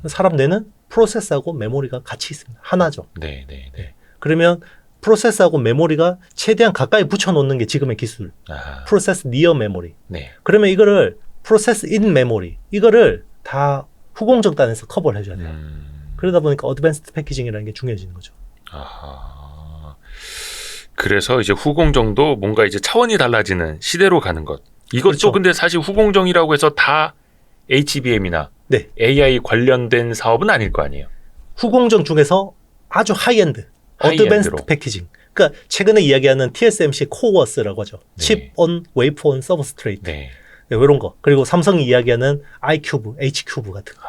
Speaker 2: 사람 뇌는 프로세서하고 메모리가 같이 있습니다. 하나죠.
Speaker 3: 네. 네. 네.
Speaker 2: 그러면 프로세서하고 메모리가 최대한 가까이 붙여놓는 게 지금의 기술.
Speaker 3: 아하.
Speaker 2: 프로세스 니어 메모리.
Speaker 3: 네.
Speaker 2: 그러면 이거를 프로세스 인 메모리. 이거를 다 후공정단에서 커버를 해줘야 돼요. 그러다 보니까 어드밴스드 패키징이라는 게 중요해지는 거죠.
Speaker 3: 아하. 그래서 이제 후공정도 뭔가 이제 차원이 달라지는 시대로 가는 것. 이것도
Speaker 2: 그렇죠.
Speaker 3: 근데 사실 후공정이라고 해서 다 HBM이나
Speaker 2: 네.
Speaker 3: AI 관련된 사업은 아닐 거 아니에요.
Speaker 2: 후공정 중에서 아주 하이엔드, 어드밴스드
Speaker 3: 하이엔드로.
Speaker 2: 패키징. 그러니까 최근에 이야기하는 TSMC 코어스라고 하죠.
Speaker 3: 네.
Speaker 2: 칩 온 웨이퍼 온 서브스트레이트.
Speaker 3: 네.
Speaker 2: 네, 이런 거. 그리고 삼성이 이야기하는 i큐브, h큐브 같은 거.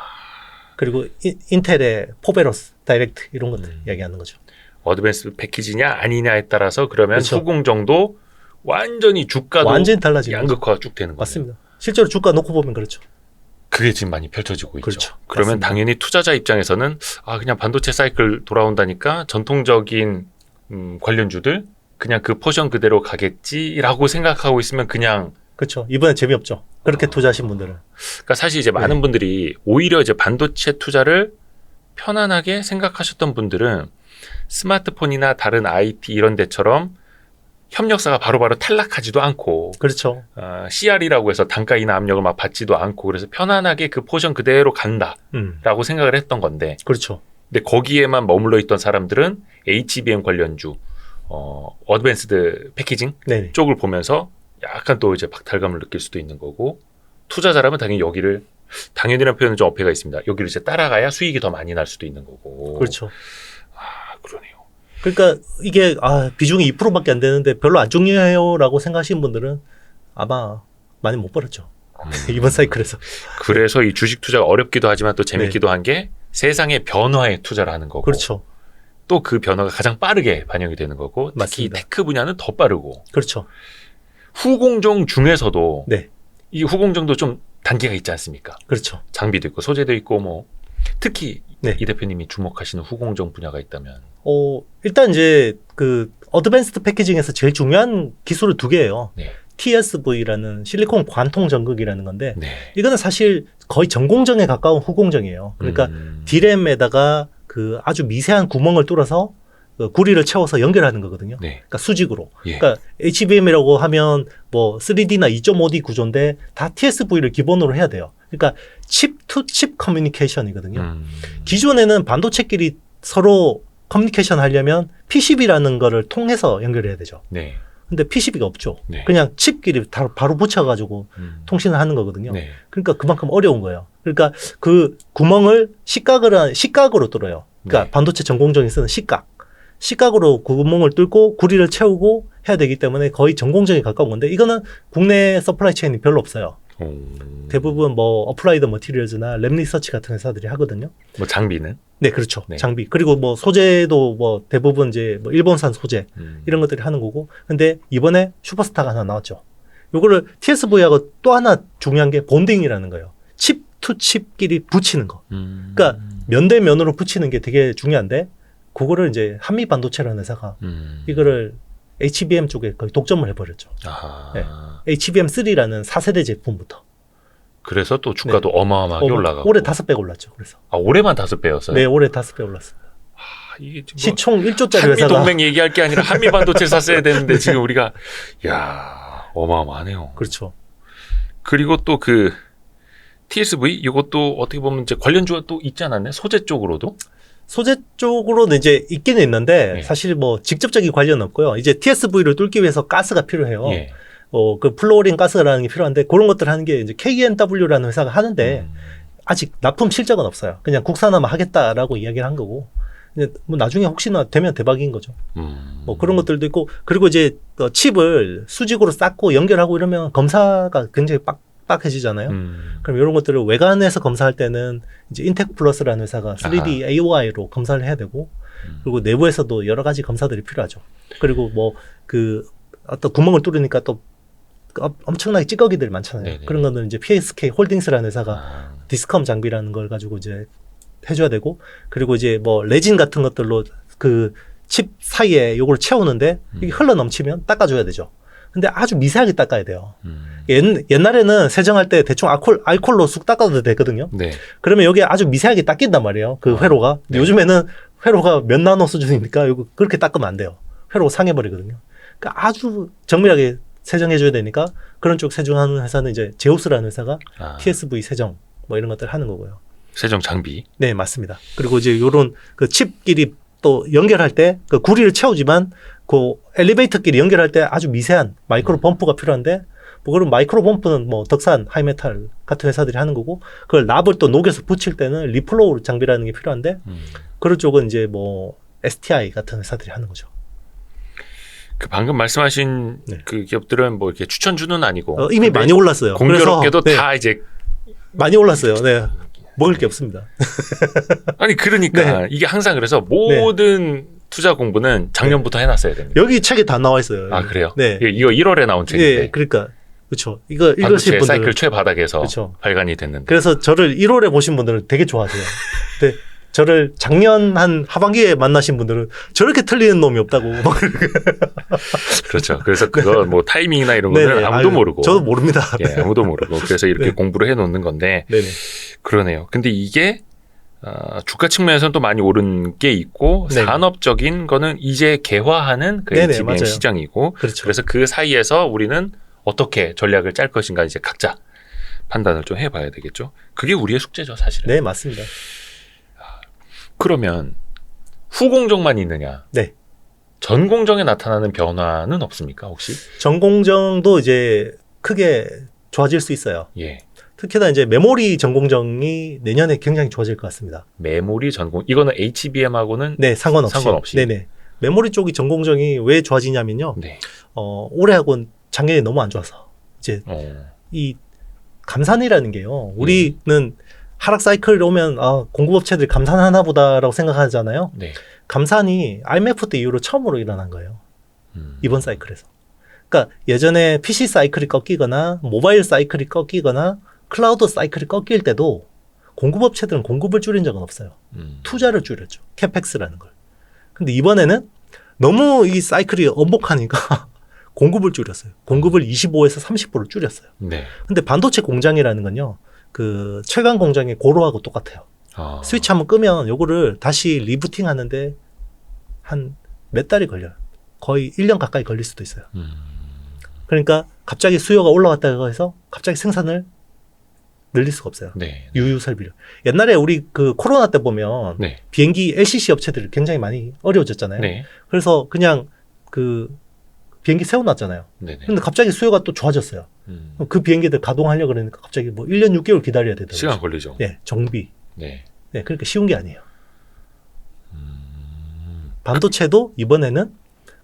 Speaker 2: 그리고 인텔의 포베로스, 다이렉트 이런 것들 이야기하는 거죠.
Speaker 3: 어드밴스 패키지냐 아니냐에 따라서 그러면
Speaker 2: 그렇죠.
Speaker 3: 후공정도 완전히 주가도
Speaker 2: 완전히 달라지는 거죠.
Speaker 3: 양극화가 쭉 되는 거예요.
Speaker 2: 맞습니다. 실제로 주가 놓고 보면 그렇죠.
Speaker 3: 그게 지금 많이 펼쳐지고 있죠.
Speaker 2: 그렇죠.
Speaker 3: 그러면
Speaker 2: 맞습니다.
Speaker 3: 당연히 투자자 입장에서는 그냥 반도체 사이클 돌아온다니까 전통적인 관련주들 그냥 그 포션 그대로 가겠지라고 생각하고 있으면 그냥
Speaker 2: 그렇죠. 이번에 재미없죠. 그렇게 투자하신 분들은.
Speaker 3: 그러니까 사실 이제 많은
Speaker 2: 네.
Speaker 3: 분들이 오히려 이제 반도체 투자를 편안하게 생각하셨던 분들은 스마트폰이나 다른 IT 이런 데처럼 협력사가 바로바로 탈락하지도 않고
Speaker 2: 그렇죠.
Speaker 3: CR이라고 해서 단가 인하 압력을 막 받지도 않고 그래서 편안하게 그 포션 그대로 간다라고 생각을 했던 건데
Speaker 2: 그렇죠.
Speaker 3: 근데 거기에만 머물러 있던 사람들은 HBM 관련주 어드밴스드 패키징
Speaker 2: 네.
Speaker 3: 쪽을 보면서 약간 또 이제 박탈감을 느낄 수도 있는 거고 투자자라면 당연히 여기를 당연이라는 표현은 좀 어폐가 있습니다. 여기를 이제 따라가야 수익이 더 많이 날 수도 있는 거고.
Speaker 2: 그렇죠.
Speaker 3: 그러네요.
Speaker 2: 그러니까 이게 비중이 2%밖에 안 되는데 별로 안 중요해요라고 생각하시는 분들은 아마 많이 못 벌었죠. 이번 사이클에서.
Speaker 3: 그래서 이 주식 투자가 어렵기도 하지만 또 재밌기도 한 게 세상의 변화에 투자를 하는 거고.
Speaker 2: 그렇죠.
Speaker 3: 또 그 변화가 가장 빠르게 반영이 되는 거고. 특히
Speaker 2: 맞습니다.
Speaker 3: 테크 분야는 더 빠르고.
Speaker 2: 그렇죠.
Speaker 3: 후공정 중에서도
Speaker 2: 네.
Speaker 3: 이 후공정도 좀 단계가 있지 않습니까?
Speaker 2: 그렇죠.
Speaker 3: 장비도 있고 소재도 있고 뭐 특히
Speaker 2: 네.
Speaker 3: 이 대표님이 주목하시는 후공정 분야가 있다면
Speaker 2: 일단 이제 그 어드밴스드 패키징에서 제일 중요한 기술은 두 개예요.
Speaker 3: 네.
Speaker 2: TSV라는 실리콘 관통 전극이라는 건데
Speaker 3: 네.
Speaker 2: 이거는 사실 거의 전공정에 가까운 후공정이에요. 그러니까 D램에다가 그 아주 미세한 구멍을 뚫어서 그 구리를 채워서 연결하는 거거든요.
Speaker 3: 네.
Speaker 2: 그러니까 수직으로.
Speaker 3: 예.
Speaker 2: 그러니까 HBM이라고 하면 뭐 3D나 2.5D 구조인데 다 TSV를 기본으로 해야 돼요. 그러니까 칩 투 칩 커뮤니케이션이거든요. 기존에는 반도체끼리 서로 커뮤니케이션 하려면 PCB라는 거를 통해서 연결해야 되죠.
Speaker 3: 네.
Speaker 2: 근데 PCB가 없죠.
Speaker 3: 네.
Speaker 2: 그냥 칩끼리 바로 붙여가지고 통신을 하는 거거든요.
Speaker 3: 네.
Speaker 2: 그러니까 그만큼 어려운 거예요. 그러니까 그 구멍을 식각으로 뚫어요. 그러니까
Speaker 3: 네.
Speaker 2: 반도체 전공정이 쓰는 식각으로 구멍을 뚫고 구리를 채우고 해야 되기 때문에 거의 전공정에 가까운 건데 이거는 국내 서플라이 체인이 별로 없어요. 대부분 뭐 어플라이드 머티리얼즈나 랩리서치 같은 회사들이 하거든요.
Speaker 3: 뭐 장비는
Speaker 2: 네, 그렇죠.
Speaker 3: 네.
Speaker 2: 장비. 그리고 뭐 소재도 뭐 대부분 이제 뭐 일본산 소재 이런 것들이 하는 거고. 근데 이번에 슈퍼스타가 하나 나왔죠. 요거를 TSV하고 또 하나 중요한 게 본딩이라는 거예요. 칩 투 칩끼리 붙이는 거. 그러니까 면 대 면으로 붙이는 게 되게 중요한데 그거를 이제 한미반도체라는 회사가 이거를 HBM 쪽에 거의 독점을 해버렸죠.
Speaker 3: 아하.
Speaker 2: 네. HBM3라는 4세대 제품부터.
Speaker 3: 그래서 또 주가도 어마어마하게 올라가고
Speaker 2: 올해 5배 올랐죠. 그래서.
Speaker 3: 올해만 5배였어요?
Speaker 2: 네, 올해 5배 올랐습니다.
Speaker 3: 이게 지금
Speaker 2: 시총 1조짜리
Speaker 3: 한미
Speaker 2: 회사가.
Speaker 3: 동맹 얘기할 게 아니라 한미 반도체를 샀어야 되는데 지금 우리가 어마어마하네요.
Speaker 2: 그렇죠.
Speaker 3: 그리고 또 그 TSV 이것도 어떻게 보면 이제 관련주가 또 있지 않았나요? 소재 쪽으로도?
Speaker 2: 소재 쪽으로는 이제 있기는 있는데
Speaker 3: 네.
Speaker 2: 사실 뭐 직접적인 관련은 없고요. 이제 TSV를 뚫기 위해서 가스가 필요해요.
Speaker 3: 예.
Speaker 2: 그 플로어링 가스라는 게 필요한데 그런 것들을 하는 게 이제 KNW라는 회사가 하는데 아직 납품 실적은 없어요. 그냥 국산화만 하겠다라고 이야기를 한 거고. 이제 뭐 나중에 혹시나 되면 대박인 거죠. 뭐 그런 것들도 있고 그리고 이제 칩을 수직으로 쌓고 연결하고 이러면 검사가 굉장히 빡빡해지잖아요. 그럼 이런 것들을 외관에서 검사할 때는 이제 인텍 플러스라는 회사가 3D AOI로 검사를 해야 되고 그리고 내부에서도 여러 가지 검사들이 필요하죠. 그리고 뭐 그 어떤 구멍을 뚫으니까 또 엄청나게 찌꺼기들이 많잖아요.
Speaker 3: 네네.
Speaker 2: 그런 거는 이제 PSK 홀딩스라는 회사가 디스컴 장비라는 걸 가지고 이제 해줘야 되고 그리고 이제 뭐 레진 같은 것들로 그 칩 사이에 요걸 채우는데 이게 흘러 넘치면 닦아줘야 되죠. 근데 아주 미세하게 닦아야 돼요. 옛날에는 세정할 때 대충 알콜로 쑥 닦아도 되거든요.
Speaker 3: 네.
Speaker 2: 그러면 여기에 아주 미세하게 닦인단 말이에요. 그 회로가. 근데
Speaker 3: 네.
Speaker 2: 요즘에는 회로가 몇 나노 수준이니까 이거 그렇게 닦으면 안 돼요. 회로 상해버리거든요. 그러니까 아주 정밀하게 세정해줘야 되니까 그런 쪽 세정하는 회사는 이제 제우스라는 회사가 TSV 세정 뭐 이런 것들 하는 거고요.
Speaker 3: 세정 장비.
Speaker 2: 네, 맞습니다. 그리고 이제 요런 그 칩끼리 또 연결할 때 그 구리를 채우지만 그 엘리베이터끼리 연결할 때 아주 미세한 마이크로 펌프가 필요한데 뭐 그럼 마이크로 펌프는 뭐 덕산, 하이메탈 같은 회사들이 하는 거고 그걸 납을 또 녹여서 붙일 때는 리플로우 장비라는 게 필요한데 그런 쪽은 이제 뭐 STI 같은 회사들이 하는 거죠.
Speaker 3: 그 방금 말씀하신
Speaker 2: 네.
Speaker 3: 그 기업들은 뭐 이렇게 추천주는 아니고
Speaker 2: 이미 많이 올랐어요.
Speaker 3: 공교롭게도
Speaker 2: 그래서,
Speaker 3: 다 이제
Speaker 2: 많이 올랐어요. 네. 먹을 게 없습니다.
Speaker 3: 아니 그러니까
Speaker 2: 네.
Speaker 3: 이게 항상 그래서 모든 투자 공부는 작년부터 해놨어야 됩니다.
Speaker 2: 여기 책에 다 나와 있어요.
Speaker 3: 아 그래요?
Speaker 2: 네.
Speaker 3: 이거 1월에 나온 책인데
Speaker 2: 예, 그러니까 그렇죠. 이거 읽으실
Speaker 3: 반도체
Speaker 2: 분들
Speaker 3: 사이클 최바닥에서
Speaker 2: 그쵸.
Speaker 3: 발간이 됐는데
Speaker 2: 그래서 저를 1월에 보신 분들은 되게 좋아하세요. 근데 저를 작년 한 하반기에 만나신 분들은 저렇게 틀리는 놈이 없다고.
Speaker 3: 그렇죠. 그래서 그거 뭐 타이밍이나 이런 거는
Speaker 2: 네네.
Speaker 3: 아무도
Speaker 2: 아유,
Speaker 3: 모르고
Speaker 2: 저도 모릅니다.
Speaker 3: 예, 아무도 모르고 그래서 이렇게
Speaker 2: 네.
Speaker 3: 공부를 해놓는 건데
Speaker 2: 네네.
Speaker 3: 그러네요. 근데 이게 주가 측면에서는 또 많이 오른 게 있고
Speaker 2: 네네.
Speaker 3: 산업적인 거는 이제 개화하는 그
Speaker 2: 네네,
Speaker 3: HBM
Speaker 2: 맞아요.
Speaker 3: 시장이고
Speaker 2: 그렇죠.
Speaker 3: 그래서 그 사이에서 우리는 어떻게 전략을 짤 것인가 이제 각자 판단을 좀 해봐야 되겠죠. 그게 우리의 숙제죠, 사실은.
Speaker 2: 네, 맞습니다.
Speaker 3: 그러면 후공정만 있느냐?
Speaker 2: 네.
Speaker 3: 전공정에 나타나는 변화는 없습니까, 혹시?
Speaker 2: 전공정도 이제 크게 좋아질 수 있어요.
Speaker 3: 예.
Speaker 2: 특히나 이제 메모리 전공정이 내년에 굉장히 좋아질 것 같습니다.
Speaker 3: 메모리 전공 이거는 HBM하고는
Speaker 2: 네, 상관없이.
Speaker 3: 상관없이.
Speaker 2: 네네. 메모리 쪽이 전공정이 왜 좋아지냐면요.
Speaker 3: 네.
Speaker 2: 올해하고는 작년이 너무 안 좋아서 이제 이 감산이라는 게요. 우리는 하락 사이클이 오면 공급업체들이 감산하나 보다라고 생각하잖아요.
Speaker 3: 네.
Speaker 2: 감산이 IMF 때 이후로 처음으로 일어난 거예요. 이번 사이클에서. 그러니까 예전에 PC 사이클이 꺾이거나 모바일 사이클이 꺾이거나 클라우드 사이클이 꺾일 때도 공급업체들은 공급을 줄인 적은 없어요. 투자를 줄였죠. 캐펙스라는 걸. 근데 이번에는 너무 이 사이클이 엄복하니까 공급을 줄였어요. 공급을 25에서 30% 줄였어요.
Speaker 3: 네.
Speaker 2: 근데 반도체 공장이라는 건요. 그 철강 공장의 고로하고 똑같아요. 스위치 한번 끄면 요거를 다시 리부팅 하는데 한 몇 달이 걸려요. 거의 1년 가까이 걸릴 수도 있어요. 그러니까 갑자기 수요가 올라왔다고 해서 갑자기 생산을 늘릴 수가 없어요.
Speaker 3: 네.
Speaker 2: 유유 설비를. 옛날에 우리 그 코로나 때 보면
Speaker 3: 네.
Speaker 2: 비행기 LCC 업체들이 굉장히 많이 어려워졌잖아요.
Speaker 3: 네.
Speaker 2: 그래서 그냥 그 비행기 세워놨잖아요.
Speaker 3: 네.
Speaker 2: 근데 갑자기 수요가 또 좋아졌어요. 그 비행기들 가동하려고 그러니까 갑자기 뭐 1년 6개월 기다려야 되더라고요.
Speaker 3: 시간 걸리죠.
Speaker 2: 네, 정비.
Speaker 3: 네.
Speaker 2: 네, 그러니까 쉬운 게 아니에요. 반도체도 이번에는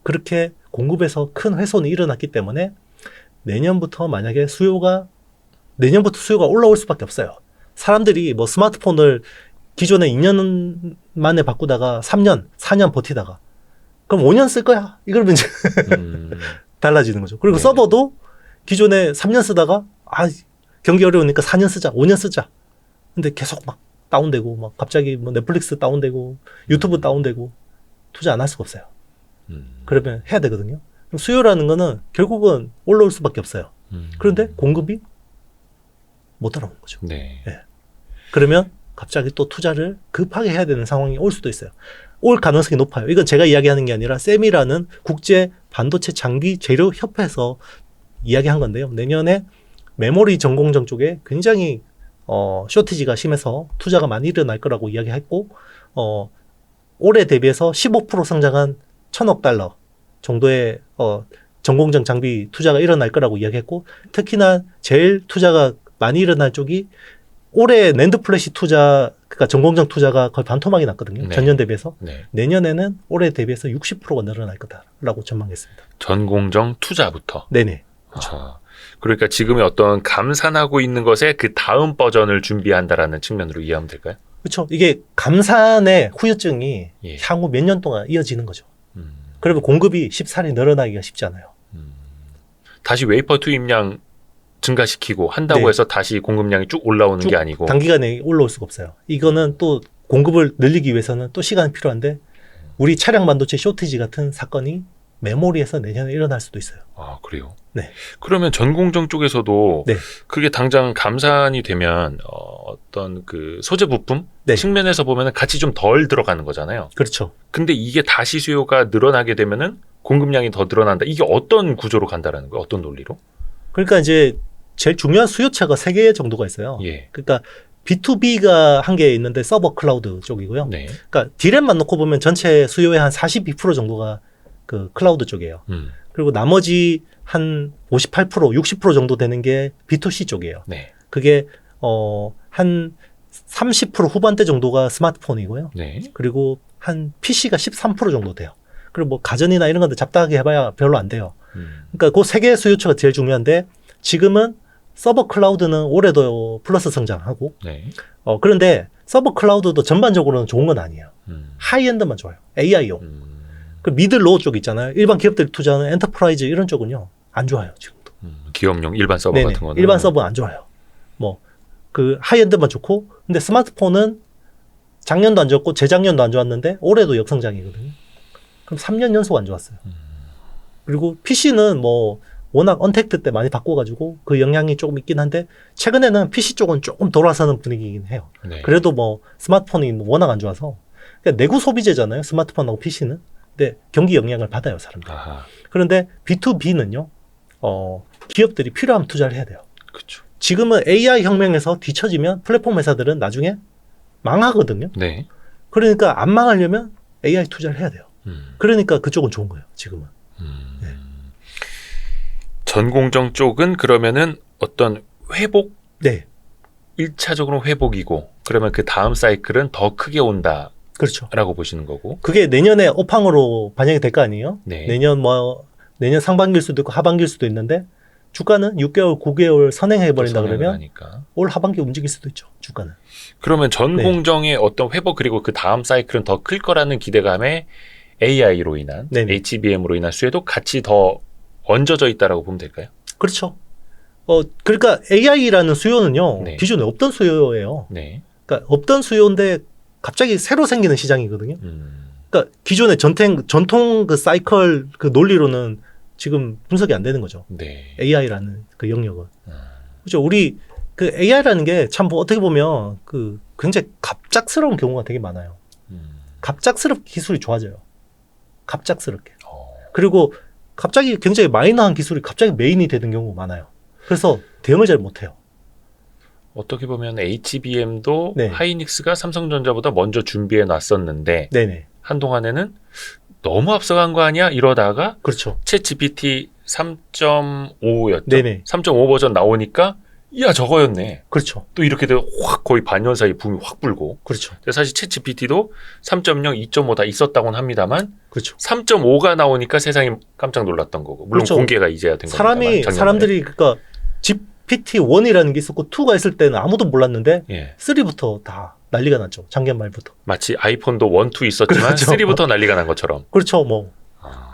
Speaker 2: 그렇게 공급에서 큰 훼손이 일어났기 때문에 내년부터 수요가 올라올 수밖에 없어요. 사람들이 뭐 스마트폰을 기존에 2년 만에 바꾸다가 3년, 4년 버티다가 그럼 5년 쓸 거야. 이러면 이제 달라지는 거죠. 그리고
Speaker 3: 네.
Speaker 2: 서버도 기존에 3년 쓰다가 경기 어려우니까 4년 쓰자, 5년 쓰자. 근데 계속 막 다운되고 막 갑자기 뭐 넷플릭스 다운되고 유튜브 다운되고 투자 안 할 수가 없어요. 그러면 해야 되거든요. 그럼 수요라는 거는 결국은 올라올 수밖에 없어요. 그런데 공급이 못 따라오는 거죠.
Speaker 3: 네.
Speaker 2: 그러면 갑자기 또 투자를 급하게 해야 되는 상황이 올 수도 있어요. 올 가능성이 높아요. 이건 제가 이야기하는 게 아니라 세미라는 국제 반도체 장비 재료 협회에서 이야기한 건데요. 내년에 메모리 전공정 쪽에 굉장히 쇼티지가 심해서 투자가 많이 일어날 거라고 이야기했고 올해 대비해서 15% 성장한 1,000억 달러 정도의 전공정 장비 투자가 일어날 거라고 이야기했고 특히나 제일 투자가 많이 일어날 쪽이 올해 낸드 플래시 투자 그러니까 전공정 투자가 거의 반토막이 났거든요.
Speaker 3: 네.
Speaker 2: 전년 대비해서.
Speaker 3: 네.
Speaker 2: 내년에는 올해 대비해서 60%가 늘어날 거다라고 전망했습니다.
Speaker 3: 전공정 투자부터.
Speaker 2: 네네.
Speaker 3: 그렇죠. 그러니까 지금의 어떤 감산하고 있는 것에 그 다음 버전을 준비한다라는 측면으로 이해하면 될까요?
Speaker 2: 그렇죠. 이게 감산의 후유증이
Speaker 3: 예.
Speaker 2: 향후 몇 년 동안 이어지는 거죠. 그러면 공급이 14리 늘어나기가 쉽지 않아요.
Speaker 3: 다시 웨이퍼 투입량 증가시키고 한다고
Speaker 2: 네.
Speaker 3: 해서 다시 공급량이 쭉 올라오는
Speaker 2: 쭉
Speaker 3: 게 아니고
Speaker 2: 단기간에 올라올 수가 없어요. 이거는 또 공급을 늘리기 위해서는 또 시간이 필요한데 우리 차량 반도체 쇼티지 같은 사건이 메모리에서 내년에 일어날 수도 있어요.
Speaker 3: 아, 그래요?
Speaker 2: 네.
Speaker 3: 그러면 전공정 쪽에서도
Speaker 2: 네.
Speaker 3: 그게 당장 감산이 되면 어떤 그 소재 부품
Speaker 2: 네.
Speaker 3: 측면에서 보면은 같이 좀 덜 들어가는 거잖아요.
Speaker 2: 그렇죠.
Speaker 3: 근데 이게 다시 수요가 늘어나게 되면은 공급량이 더 늘어난다. 이게 어떤 구조로 간다라는 거예요? 어떤 논리로?
Speaker 2: 그러니까 이제 제일 중요한 수요처가 3개 정도가 있어요.
Speaker 3: 예.
Speaker 2: 그러니까 B2B가 한 개 있는데 서버 클라우드 쪽이고요.
Speaker 3: 네.
Speaker 2: 그러니까 D램만 놓고 보면 전체 수요의 한 42% 정도가 그 클라우드 쪽이에요. 그리고 나머지 한 58%, 60% 정도 되는 게 B2C 쪽이에요.
Speaker 3: 네.
Speaker 2: 그게 한 30% 후반대 정도가 스마트폰이고요.
Speaker 3: 네.
Speaker 2: 그리고 한 PC가 13% 정도 돼요. 그리고 뭐 가전이나 이런 건데 잡다하게 해봐야 별로 안 돼요. 그러니까 그 세 개의 수요처가 제일 중요한데 지금은 서버 클라우드는 올해도 플러스 성장하고
Speaker 3: 네.
Speaker 2: 그런데 서버 클라우드도 전반적으로는 좋은 건 아니에요. 하이엔드만 좋아요. AI용. 그 미들 로우 쪽 있잖아요. 일반 기업들이 투자하는 엔터프라이즈 이런 쪽은요. 안 좋아요. 지금도.
Speaker 3: 기업용 일반 서버
Speaker 2: 네네.
Speaker 3: 같은 거는
Speaker 2: 일반 서버 안 좋아요. 뭐 그 하이엔드만 좋고 근데 스마트폰은 작년도 안 좋았고 재작년도 안 좋았는데 올해도 역성장이거든요. 그럼 3년 연속 안 좋았어요. 그리고 PC는 뭐 워낙 언택트 때 많이 바꿔가지고 그 영향이 조금 있긴 한데 최근에는 PC 쪽은 조금 돌아서는 분위기이긴 해요.
Speaker 3: 네.
Speaker 2: 그래도 뭐 스마트폰이 워낙 안 좋아서 그러니까 내구 소비재잖아요. 스마트폰하고 PC는. 근데 경기 영향을 받아요, 사람들.
Speaker 3: 아하.
Speaker 2: 그런데 B2B는요. 기업들이 필요하면 투자를 해야 돼요.
Speaker 3: 그렇죠.
Speaker 2: 지금은 AI 혁명에서 뒤처지면 플랫폼 회사들은 나중에 망하거든요.
Speaker 3: 네.
Speaker 2: 그러니까 안 망하려면 AI 투자를 해야 돼요. 그러니까 그쪽은 좋은 거예요, 지금은. 네.
Speaker 3: 전공정 쪽은 그러면은 어떤 회복
Speaker 2: 네,
Speaker 3: 1차적으로 회복이고 그러면 그 다음 사이클은 더 크게 온다라고
Speaker 2: 그렇죠.
Speaker 3: 보시는 거고.
Speaker 2: 그게 내년에 업황으로 반영이 될 거 아니에요?
Speaker 3: 네.
Speaker 2: 내년 상반기일 수도 있고 하반기일 수도 있는데 주가는 6개월, 9개월 선행해버린다 그러면
Speaker 3: 하니까.
Speaker 2: 올 하반기 움직일 수도 있죠, 주가는.
Speaker 3: 그러면 전공정의 어떤 회복 그리고 그 다음 사이클은 더 클 거라는 기대감에 AI로 인한
Speaker 2: 네네.
Speaker 3: HBM으로 인한 수혜도 같이 더 얹어져 있다라고 보면 될까요?
Speaker 2: 그렇죠. 그러니까 AI라는 수요는요,
Speaker 3: 네.
Speaker 2: 기존에 없던 수요예요.
Speaker 3: 네.
Speaker 2: 그러니까 없던 수요인데 갑자기 새로 생기는 시장이거든요.
Speaker 3: 음.
Speaker 2: 그러니까 기존의 전통 그 사이클 그 논리로는 지금 분석이 안 되는 거죠.
Speaker 3: 네.
Speaker 2: AI라는 그 영역은. 그렇죠. 우리 그 AI라는 게 참 어떻게 보면 그 굉장히 갑작스러운 경우가 되게 많아요. 갑작스럽게 기술이 좋아져요. 갑작스럽게. 그리고 갑자기 굉장히 마이너한 기술이 갑자기 메인이 되는 경우가 많아요. 그래서 대응을 잘 못해요.
Speaker 3: 어떻게 보면 HBM도
Speaker 2: 네.
Speaker 3: 하이닉스가 삼성전자보다 먼저 준비해 놨었는데
Speaker 2: 네네.
Speaker 3: 한동안에는 너무 앞서간 거 아니야? 이러다가
Speaker 2: 그렇죠.
Speaker 3: 챗 GPT 3.5였죠.
Speaker 2: 네네.
Speaker 3: 3.5 버전 나오니까 야 저거였네.
Speaker 2: 그렇죠.
Speaker 3: 또 이렇게 돼서 확 거의 반년 사이 붐이 확 불고.
Speaker 2: 그렇죠.
Speaker 3: 근데 사실 챗 GPT도 3.0, 2.5 다 있었다고는 합니다만
Speaker 2: 그렇죠.
Speaker 3: 3.5가 나오니까 세상이 깜짝 놀랐던 거고. 물론
Speaker 2: 그렇죠.
Speaker 3: 공개가 이제야 된 겁니다.
Speaker 2: 사람들이 그러니까 GPT-1이라는 게 있었고 2가 있을 때는 아무도 몰랐는데
Speaker 3: 예.
Speaker 2: 3부터 다 난리가 났죠. 작년 말부터.
Speaker 3: 마치 아이폰도 1, 2 있었지만
Speaker 2: 그렇죠.
Speaker 3: 3부터 난리가 난 것처럼.
Speaker 2: 그렇죠. 뭐.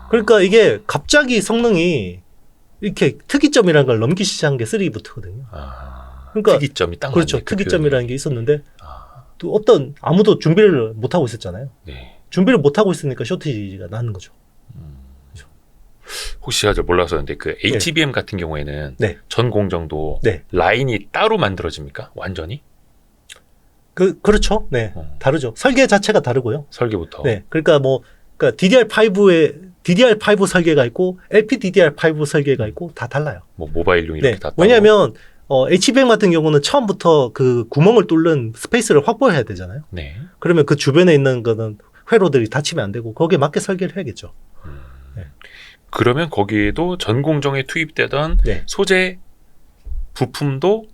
Speaker 2: 그러니까 이게 갑자기 성능이 이렇게 특이점이라는 걸 넘기 시작한 게 3부터거든요. 그러니까
Speaker 3: 특이점이 딱
Speaker 2: 그렇죠.
Speaker 3: 맞네, 그
Speaker 2: 특이점이라는 게 있었는데
Speaker 3: 아,
Speaker 2: 또 아무도 준비를 못 하고 있었잖아요.
Speaker 3: 네.
Speaker 2: 준비를 못 하고 있으니까 쇼티지가 나는 거죠.
Speaker 3: 혹시 제가 잘 몰라서 그런데 그 HBM 같은 경우에는
Speaker 2: 네.
Speaker 3: 전 공정도
Speaker 2: 네.
Speaker 3: 라인이 따로 만들어집니까? 완전히?
Speaker 2: 그렇죠. 네. 다르죠. 설계 자체가 다르고요.
Speaker 3: 설계부터.
Speaker 2: 네. 그러니까 DDR5 설계가 있고 LPDDR5 설계가 있고 다 달라요.
Speaker 3: 뭐 모바일용 이렇게
Speaker 2: 네.
Speaker 3: 다 따로.
Speaker 2: 왜냐하면 HBM 같은 경우는 처음부터 그 구멍을 뚫는 스페이스를 확보해야 되잖아요.
Speaker 3: 네.
Speaker 2: 그러면 그 주변에 있는 거는 회로들이 닫히면 안 되고 거기에 맞게 설계를 해야겠죠.
Speaker 3: 그러면 거기에도 전 공정에 투입되던
Speaker 2: 네.
Speaker 3: 소재 부품도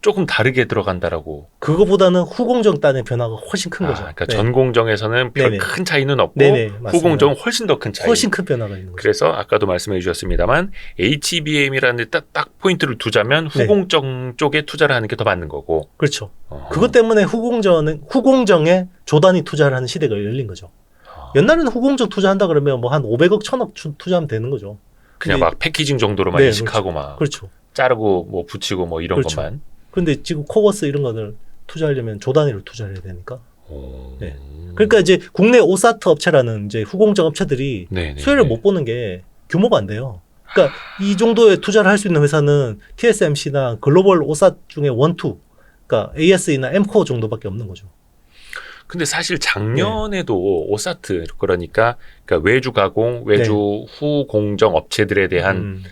Speaker 3: 조금 다르게 들어간다라고.
Speaker 2: 그거보다는 후공정 단의 변화가 훨씬 큰 거죠.
Speaker 3: 그러니까
Speaker 2: 네.
Speaker 3: 전 공정에서는 별
Speaker 2: 네네.
Speaker 3: 큰 차이는 없고
Speaker 2: 네네, 맞습니다.
Speaker 3: 후공정은 훨씬 더 큰 차이.
Speaker 2: 훨씬 큰 변화가 있는 거죠.
Speaker 3: 그래서 아까도 말씀해 주셨습니다만 HBM이라는 데 딱 포인트를 두자면
Speaker 2: 네.
Speaker 3: 후공정 쪽에 투자를 하는 게 더 맞는 거고.
Speaker 2: 그렇죠. 그것 때문에 후공정에 조단위 투자를 하는 시대가 열린 거죠. 옛날에는 후공정 투자한다 그러면 뭐 한 500억, 1000억 투자하면 되는 거죠.
Speaker 3: 그냥
Speaker 2: 근데-
Speaker 3: 막 패키징 정도로만
Speaker 2: 네,
Speaker 3: 인식하고 막
Speaker 2: 그렇죠.
Speaker 3: 자르고 뭐 붙이고 뭐 이런
Speaker 2: 그렇죠.
Speaker 3: 것만.
Speaker 2: 근데 지금 코버스 이런 거를 투자하려면 조단위로 투자를 해야 되니까.
Speaker 3: 오.
Speaker 2: 네. 그러니까 이제 국내 오사트 업체라는 이제 후공정 업체들이
Speaker 3: 네네.
Speaker 2: 수혜를 못 보는 게 규모가 안 돼요. 그러니까 이 정도의 투자를 할 수 있는 회사는 TSMC나 글로벌 오사 중에 1, 2, 그러니까 ASE나 엠코어 정도밖에 없는 거죠.
Speaker 3: 근데 사실 작년에도 오사트 그러니까 외주 가공, 외주 후공정 업체들에 대한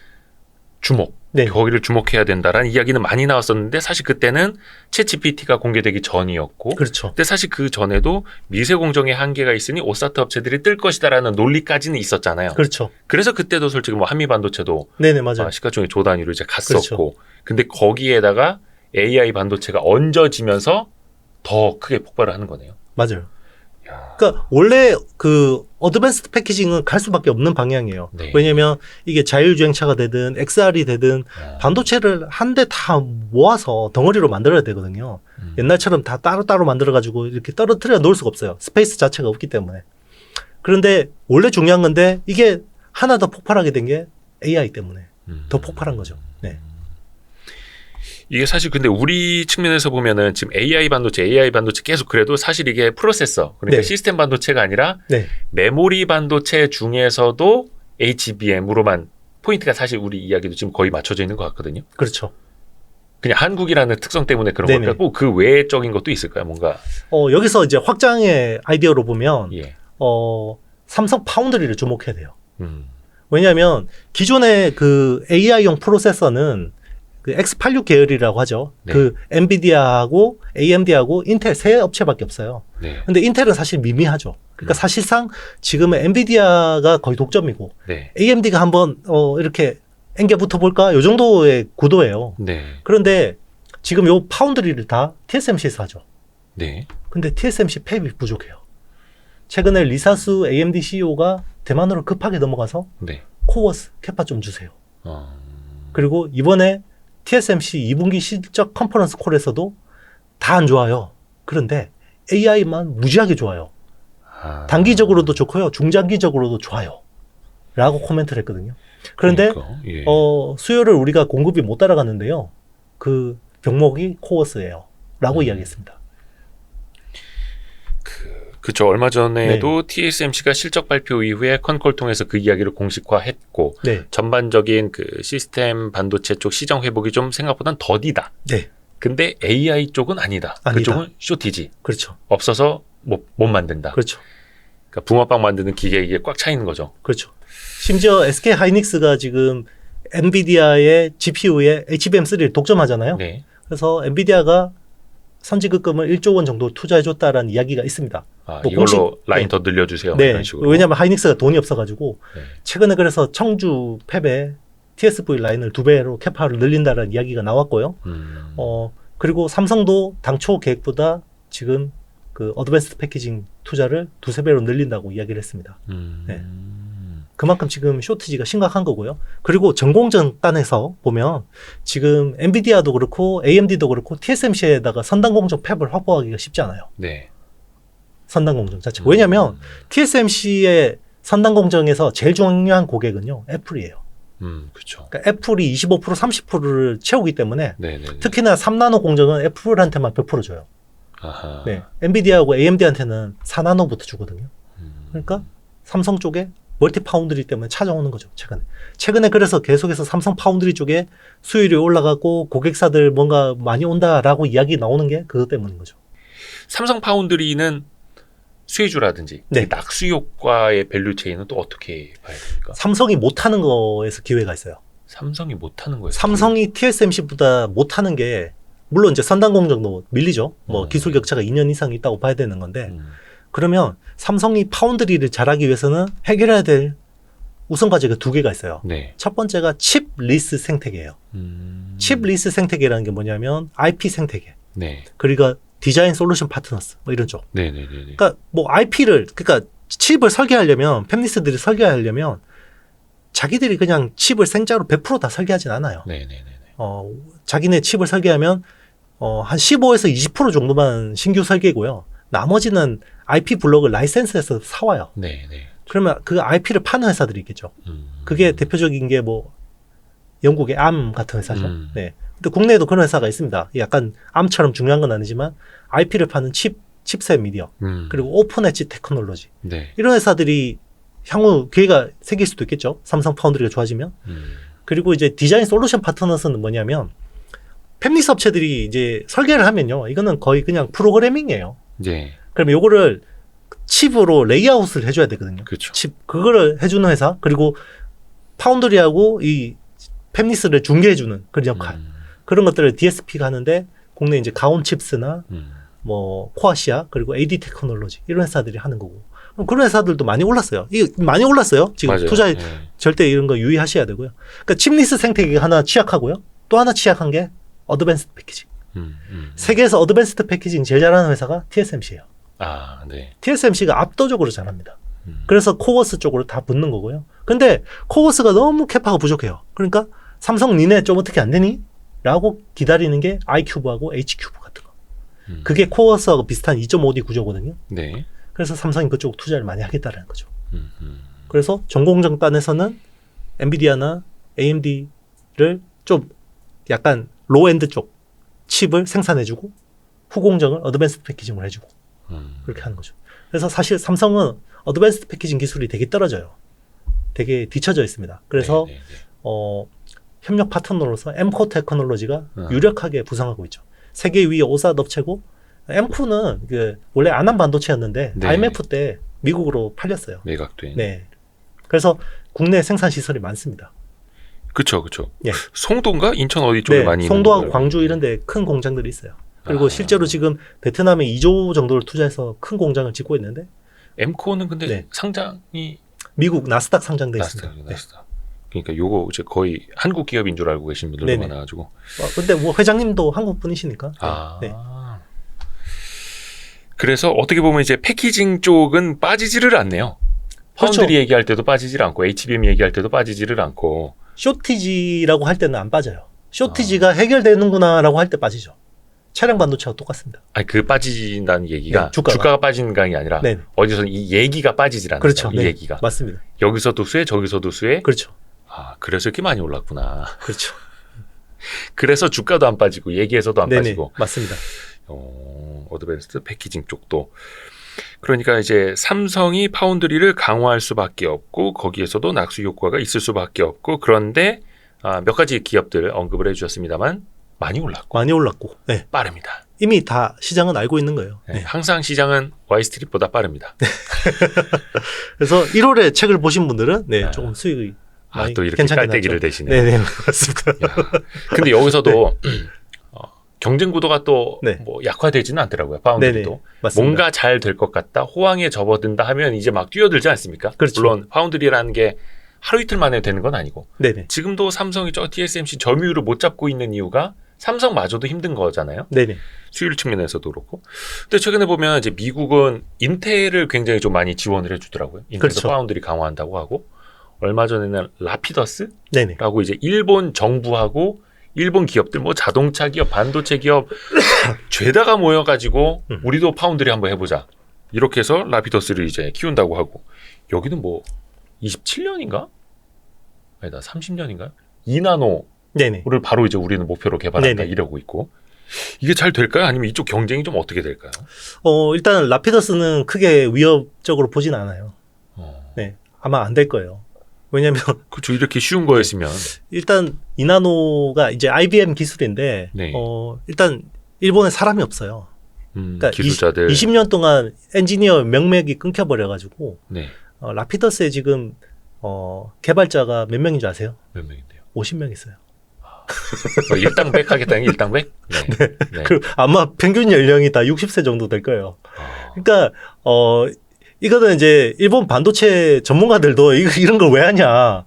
Speaker 3: 주목
Speaker 2: 네.
Speaker 3: 거기를 주목해야 된다라는 이야기는 많이 나왔었는데 사실 그때는 챗 GPT가 공개되기 전이었고
Speaker 2: 그렇죠.
Speaker 3: 근데 사실 그 전에도 미세 공정의 한계가 있으니 오사트 업체들이 뜰 것이다라는 논리까지는 있었잖아요.
Speaker 2: 그렇죠.
Speaker 3: 그래서 그때도 솔직히 뭐 한미 반도체도
Speaker 2: 네네, 맞아요.
Speaker 3: 시가총액 조 단위로 이제 갔었고
Speaker 2: 그렇죠.
Speaker 3: 근데 거기에다가 AI 반도체가 얹어지면서 더 크게 폭발을 하는 거네요.
Speaker 2: 맞아요.
Speaker 3: 야.
Speaker 2: 그러니까 원래 그 어드밴스드 패키징은 갈 수밖에 없는 방향이에요.
Speaker 3: 네.
Speaker 2: 왜냐면 이게 자율주행차가 되든 XR이 되든 반도체를 한 대 다 모아서 덩어리로 만들어야 되거든요. 옛날처럼 다 따로따로 만들어가지고 이렇게 떨어뜨려 놓을 수가 없어요. 스페이스 자체가 없기 때문에. 그런데 원래 중요한 건데 이게 하나 더 폭발하게 된 게 AI 때문에 더 폭발한 거죠. 네.
Speaker 3: 이게 사실 근데 우리 측면에서 보면은 지금 AI 반도체 계속 그래도 사실 이게 프로세서 그러니까
Speaker 2: 네.
Speaker 3: 시스템 반도체가 아니라
Speaker 2: 네.
Speaker 3: 메모리 반도체 중에서도 HBM으로만 포인트가 사실 우리 이야기도 지금 거의 맞춰져 있는 것 같거든요.
Speaker 2: 그렇죠.
Speaker 3: 그냥 한국이라는 특성 때문에 그런
Speaker 2: 네네.
Speaker 3: 걸까? 꼭그 외적인 것도 있을까요? 뭔가
Speaker 2: 여기서 이제 확장의 아이디어로 보면
Speaker 3: 예.
Speaker 2: 삼성 파운드리를 주목해야 돼요.
Speaker 3: 음.
Speaker 2: 왜냐하면 기존의 그 AI용 프로세서는 그 X86 계열이라고 하죠.
Speaker 3: 네.
Speaker 2: 그 엔비디아하고 AMD하고 인텔 세 업체밖에 없어요.
Speaker 3: 네.
Speaker 2: 근데 인텔은 사실 미미하죠. 그러니까 사실상 지금은 엔비디아가 거의 독점이고
Speaker 3: 네.
Speaker 2: AMD가 한번 이렇게 앵겨 붙어 볼까? 요 정도의 구도예요.
Speaker 3: 네.
Speaker 2: 그런데 지금 요 파운드리를 다 TSMC에서 하죠.
Speaker 3: 네.
Speaker 2: 근데 TSMC 팹이 부족해요. 최근에 리사수 AMD CEO가 대만으로 급하게 넘어가서
Speaker 3: 네.
Speaker 2: 코어스 캐파 좀 주세요.
Speaker 3: 어.
Speaker 2: 그리고 이번에 TSMC 2분기 실적 컨퍼런스 콜에서도 다 안 좋아요. 그런데 AI만 무지하게 좋아요.
Speaker 3: 아.
Speaker 2: 단기적으로도 좋고요. 중장기적으로도 좋아요. 라고 코멘트를 했거든요. 그런데
Speaker 3: 그러니까, 예.
Speaker 2: 수요를 우리가 공급이 못 따라가는데요. 그 병목이 코어스예요. 라고 이야기했습니다.
Speaker 3: 그렇죠. 얼마 전에도 TSMC가 실적 발표 이후에 컨콜 통해서 그 이야기를 공식화했고
Speaker 2: 네.
Speaker 3: 전반적인 그 시스템 반도체 쪽 시장 회복이 좀 생각보단 더디다.
Speaker 2: 네.
Speaker 3: 근데 AI 쪽은 아니다.
Speaker 2: 아니다.
Speaker 3: 그쪽은 쇼티지.
Speaker 2: 그렇죠.
Speaker 3: 없어서 못 만든다.
Speaker 2: 그렇죠.
Speaker 3: 그러니까 붕어빵 만드는 기계 이게 꽉 차 있는 거죠.
Speaker 2: 그렇죠. 심지어 SK 하이닉스가 지금 엔비디아의 GPU에 HBM3를 독점하잖아요.
Speaker 3: 네.
Speaker 2: 그래서 엔비디아가 선지급금을 1조 원 정도 투자해줬다라는 이야기가 있습니다.
Speaker 3: 아,
Speaker 2: 뭐
Speaker 3: 이걸로
Speaker 2: 공식-
Speaker 3: 라인
Speaker 2: 네.
Speaker 3: 더 늘려주세요.
Speaker 2: 네.
Speaker 3: 이런 식으로.
Speaker 2: 왜냐하면 하이닉스가 돈이 없어가지고
Speaker 3: 네.
Speaker 2: 최근에 그래서 청주 팹에 TSV 라인을 2배로 캐파를 늘린다라는 이야기가 나왔고요.
Speaker 3: 음.
Speaker 2: 그리고 삼성도 당초 계획보다 지금 그 어드밴스드 패키징 투자를 2~3배로 늘린다고 이야기를 했습니다. 네. 그만큼 지금 쇼티지가 심각한 거고요. 그리고 전공정 단에서 보면 지금 엔비디아도 그렇고 AMD도 그렇고 TSMC에다가 선단 공정 팹을 확보하기가 쉽지 않아요.
Speaker 3: 네.
Speaker 2: 선단 공정 자체. 왜냐하면 TSMC의 선단 공정에서 제일 중요한 고객은요, 애플이에요.
Speaker 3: 그렇죠.
Speaker 2: 그러니까 애플이 25%, 30%를 채우기 때문에
Speaker 3: 네, 네.
Speaker 2: 특히나 3나노 공정은 애플한테만 100% 줘요.
Speaker 3: 아하.
Speaker 2: 네. 엔비디아하고 AMD한테는 4나노부터 주거든요. 그러니까 삼성 쪽에 멀티 파운드리 때문에 찾아오는 거죠. 최근에 그래서 계속해서 삼성 파운드리 쪽에 수율이 올라가고 고객사들 뭔가 많이 온다라고 이야기 나오는 게 그것 때문인 거죠.
Speaker 3: 삼성 파운드리는 수혜주라든지
Speaker 2: 네.
Speaker 3: 낙수 효과의 밸류 체인은 또 어떻게 봐야 됩니까?
Speaker 2: 삼성이 못하는 거에서 기회가 있어요.
Speaker 3: 삼성이 못하는 거예요.
Speaker 2: 삼성이 TSMC보다 못하는 게 물론 이제 선단 공정도 밀리죠. 뭐
Speaker 3: 음.
Speaker 2: 기술 격차가 2년 이상 있다고 봐야 되는 건데 그러면 삼성이 파운드리를 잘하기 위해서는 해결해야 될 우선 과제가 2개가 있어요.
Speaker 3: 네.
Speaker 2: 첫 번째가 칩 리스 생태계예요. 칩 리스 생태계라는 게 뭐냐면 IP 생태계.
Speaker 3: 네.
Speaker 2: 그리고 디자인 솔루션 파트너스 뭐 이런 쪽.
Speaker 3: 네, 네, 네.
Speaker 2: 그러니까 뭐 그러니까 칩을 설계하려면 팹리스들이 설계하려면 자기들이 그냥 칩을 생짜로 100% 다 설계하진 않아요.
Speaker 3: 네, 네, 네.
Speaker 2: 자기네 칩을 설계하면 한 15에서 20% 정도만 신규 설계고요. 나머지는 IP 블록을 라이센스해서 사와요.
Speaker 3: 네, 네.
Speaker 2: 그러면 그 IP를 파는 회사들이 있겠죠. 그게 대표적인 게 뭐 영국의 암 같은 회사죠. 네. 근데 국내에도 그런 회사가 있습니다. 약간 암처럼 중요한 건 아니지만 IP를 파는 칩셋 미디어 그리고 오픈 엣지 테크놀로지
Speaker 3: 네.
Speaker 2: 이런 회사들이 향후 기회가 생길 수도 있겠죠. 삼성 파운드리가 좋아지면. 그리고 이제 디자인 솔루션 파트너스는 뭐냐면 팹리스 업체들이 이제 설계를 하면요. 이거는 거의 그냥 프로그래밍이에요.
Speaker 3: 네.
Speaker 2: 그러면 요거를 칩으로 레이아웃을 해줘야 되거든요.
Speaker 3: 그렇죠.
Speaker 2: 칩 그거를 해주는 회사 그리고 파운드리하고 이 팹리스를 중개해주는 그런 역할. 그런 것들을 DSP가 하는데 국내 이제 가온칩스나 뭐 코아시아 그리고 AD 테크놀로지 이런 회사들이 하는 거고. 그런 회사들도 많이 올랐어요. 이 많이 올랐어요. 지금
Speaker 3: 맞아요.
Speaker 2: 투자에
Speaker 3: 예.
Speaker 2: 절대 이런 거 유의하셔야 되고요. 그러니까 칩리스 생태계가 하나 취약하고요. 또 하나 취약한 게 어드밴스드 패키징. 세계에서 어드밴스드 패키징 제일 잘하는 회사가 TSMC예요.
Speaker 3: 아, 네.
Speaker 2: TSMC가 압도적으로 잘합니다. 그래서 코어스 쪽으로 다 붙는 거고요. 근데 코어스가 너무 캐파가 부족해요. 그러니까 삼성 니네 좀 어떻게 안 되니? 라고 기다리는 게 iCube하고 H큐브 같은 거. 그게 코어스하고 비슷한 2.5D 구조거든요.
Speaker 3: 네.
Speaker 2: 그래서 삼성이 그쪽 투자를 많이 하겠다는 거죠. 그래서 전공정단에서는 엔비디아나 AMD를 좀 약간 로엔드 쪽 칩을 생산해주고 후공정을 어드밴스드 패키징을 해주고 그렇게 하는 거죠. 그래서 사실 삼성은 어드밴스드 패키징 기술이 되게 떨어져요. 되게 뒤처져 있습니다. 그래서
Speaker 3: 네, 네, 네.
Speaker 2: 협력 파트너로서 엠코 테크놀로지가 유력하게 부상하고 있죠. 세계 위 5사 업체고 엠코는 그 원래 안암 반도체였는데
Speaker 3: 네.
Speaker 2: IMF 때 미국으로 팔렸어요.
Speaker 3: 매각된.
Speaker 2: 네. 그래서 국내 생산 시설이 많습니다.
Speaker 3: 그쵸, 그쵸.
Speaker 2: 예.
Speaker 3: 송도인가? 인천 어디 쪽에
Speaker 2: 네,
Speaker 3: 많이
Speaker 2: 송도하고
Speaker 3: 있는
Speaker 2: 광주 이런 데 큰 공장들이 있어요. 그리고
Speaker 3: 아.
Speaker 2: 실제로 지금 베트남에 2조 정도를 투자해서 큰 공장을 짓고 있는데
Speaker 3: 엠코는 근데
Speaker 2: 네.
Speaker 3: 상장이
Speaker 2: 미국 나스닥 상장돼 있습니다.
Speaker 3: 나스닥,
Speaker 2: 네.
Speaker 3: 나스닥. 그러니까 요거 이제 거의 한국 기업인 줄 알고 계신 분들도
Speaker 2: 네네.
Speaker 3: 많아가지고.
Speaker 2: 근데 뭐 회장님도 한국 분이시니까.
Speaker 3: 아.
Speaker 2: 네.
Speaker 3: 그래서 어떻게 보면 이제 패키징 쪽은 빠지지를 않네요.
Speaker 2: 그렇죠.
Speaker 3: 파운드리 얘기할 때도 빠지질 않고 HBM 얘기할 때도 빠지지를 않고.
Speaker 2: 쇼티지라고 할 때는 안 빠져요. 쇼티지가 해결되는구나라고 할 때 빠지죠. 차량 반도체와 똑같습니다.
Speaker 3: 아니 그 빠진다는 얘기가
Speaker 2: 네, 주가가
Speaker 3: 빠지는 게 아니라
Speaker 2: 네.
Speaker 3: 어디서 이 얘기가 빠지질 않아요.
Speaker 2: 그렇죠.
Speaker 3: 이
Speaker 2: 네.
Speaker 3: 얘기가
Speaker 2: 맞습니다.
Speaker 3: 여기서도 수혜 저기서도 수혜.
Speaker 2: 그렇죠.
Speaker 3: 아 그래서 이렇게 많이 올랐구나.
Speaker 2: 그렇죠.
Speaker 3: 그래서 주가도 안 빠지고 얘기에서도 안
Speaker 2: 네네.
Speaker 3: 빠지고.
Speaker 2: 맞습니다.
Speaker 3: 어드밴스드 패키징 쪽도. 그러니까 이제 삼성이 파운드리를 강화할 수밖에 없고 거기에서도 낙수 효과가 있을 수밖에 없고 그런데 몇 가지 기업들 언급을 해주셨습니다만 많이 올랐고
Speaker 2: 많이 올랐고. 네.
Speaker 3: 빠릅니다.
Speaker 2: 이미 다 시장은 알고 있는 거예요.
Speaker 3: 네,
Speaker 2: 네.
Speaker 3: 항상 시장은 Y스트릿보다 빠릅니다.
Speaker 2: 그래서 1월에 책을 보신 분들은 네,
Speaker 3: 아.
Speaker 2: 조금 수익이
Speaker 3: 아,
Speaker 2: 많이
Speaker 3: 또 이렇게
Speaker 2: 괜찮게
Speaker 3: 깔때기를
Speaker 2: 났죠.
Speaker 3: 대시네.
Speaker 2: 네네 맞습니다.
Speaker 3: 야, 근데 여기서도 경쟁 구도가 또
Speaker 2: 네.
Speaker 3: 뭐 약화되지는 않더라고요. 파운드리도.
Speaker 2: 네네 맞습니다.
Speaker 3: 뭔가 잘 될 것 같다. 호황에 접어든다 하면 이제 막 뛰어들지 않습니까?
Speaker 2: 그렇죠.
Speaker 3: 물론 파운드리라는 게 하루 이틀 만에 되는 건 아니고
Speaker 2: 네네
Speaker 3: 지금도 삼성이 저 TSMC 점유율을 못 잡고 있는 이유가 삼성마저도 힘든 거잖아요.
Speaker 2: 네네
Speaker 3: 수율 측면에서도 그렇고. 근데 최근에 보면 이제 미국은 인텔을 굉장히 좀 많이 지원을 해주더라고요. 인텔도
Speaker 2: 그렇죠.
Speaker 3: 파운드리 강화한다고 하고 얼마 전에는 라피더스라고
Speaker 2: 네네
Speaker 3: 이제 일본 정부하고 일본 기업들 뭐 자동차 기업, 반도체 기업 죄다가 모여가지고 우리도 파운드리 한번 해보자. 이렇게 해서 라피더스를 이제 키운다고 하고 여기는 뭐 27년인가? 아니다 30년인가? 2나노를
Speaker 2: 네네
Speaker 3: 바로 이제 우리는 목표로 개발한다
Speaker 2: 네네.
Speaker 3: 이러고 있고 이게 잘 될까요? 아니면 이쪽 경쟁이 좀 어떻게 될까요?
Speaker 2: 일단 라피더스는 크게 위협적으로 보진 않아요.
Speaker 3: 어.
Speaker 2: 네 아마 안 될 거예요. 왜냐하면
Speaker 3: 그렇죠. 이렇게 쉬운 거였으면
Speaker 2: 일단 이나노가 이제 IBM 기술인데
Speaker 3: 네.
Speaker 2: 일단 일본에 사람이 없어요. 그러니까
Speaker 3: 기술자들
Speaker 2: 20년 동안 엔지니어 명맥이 끊겨버려가지고
Speaker 3: 네.
Speaker 2: 라피더스에 지금 개발자가 몇 명인 줄 아세요?
Speaker 3: 몇 명인데요?
Speaker 2: 50명 있어요.
Speaker 3: 일당백 하겠다는 게 일당백? 네. 네.
Speaker 2: 그 아마 평균 연령이 다 60세 정도 될 거예요. 그러니까 이거는 이제 일본 반도체 전문가들도 이런 걸 왜 하냐.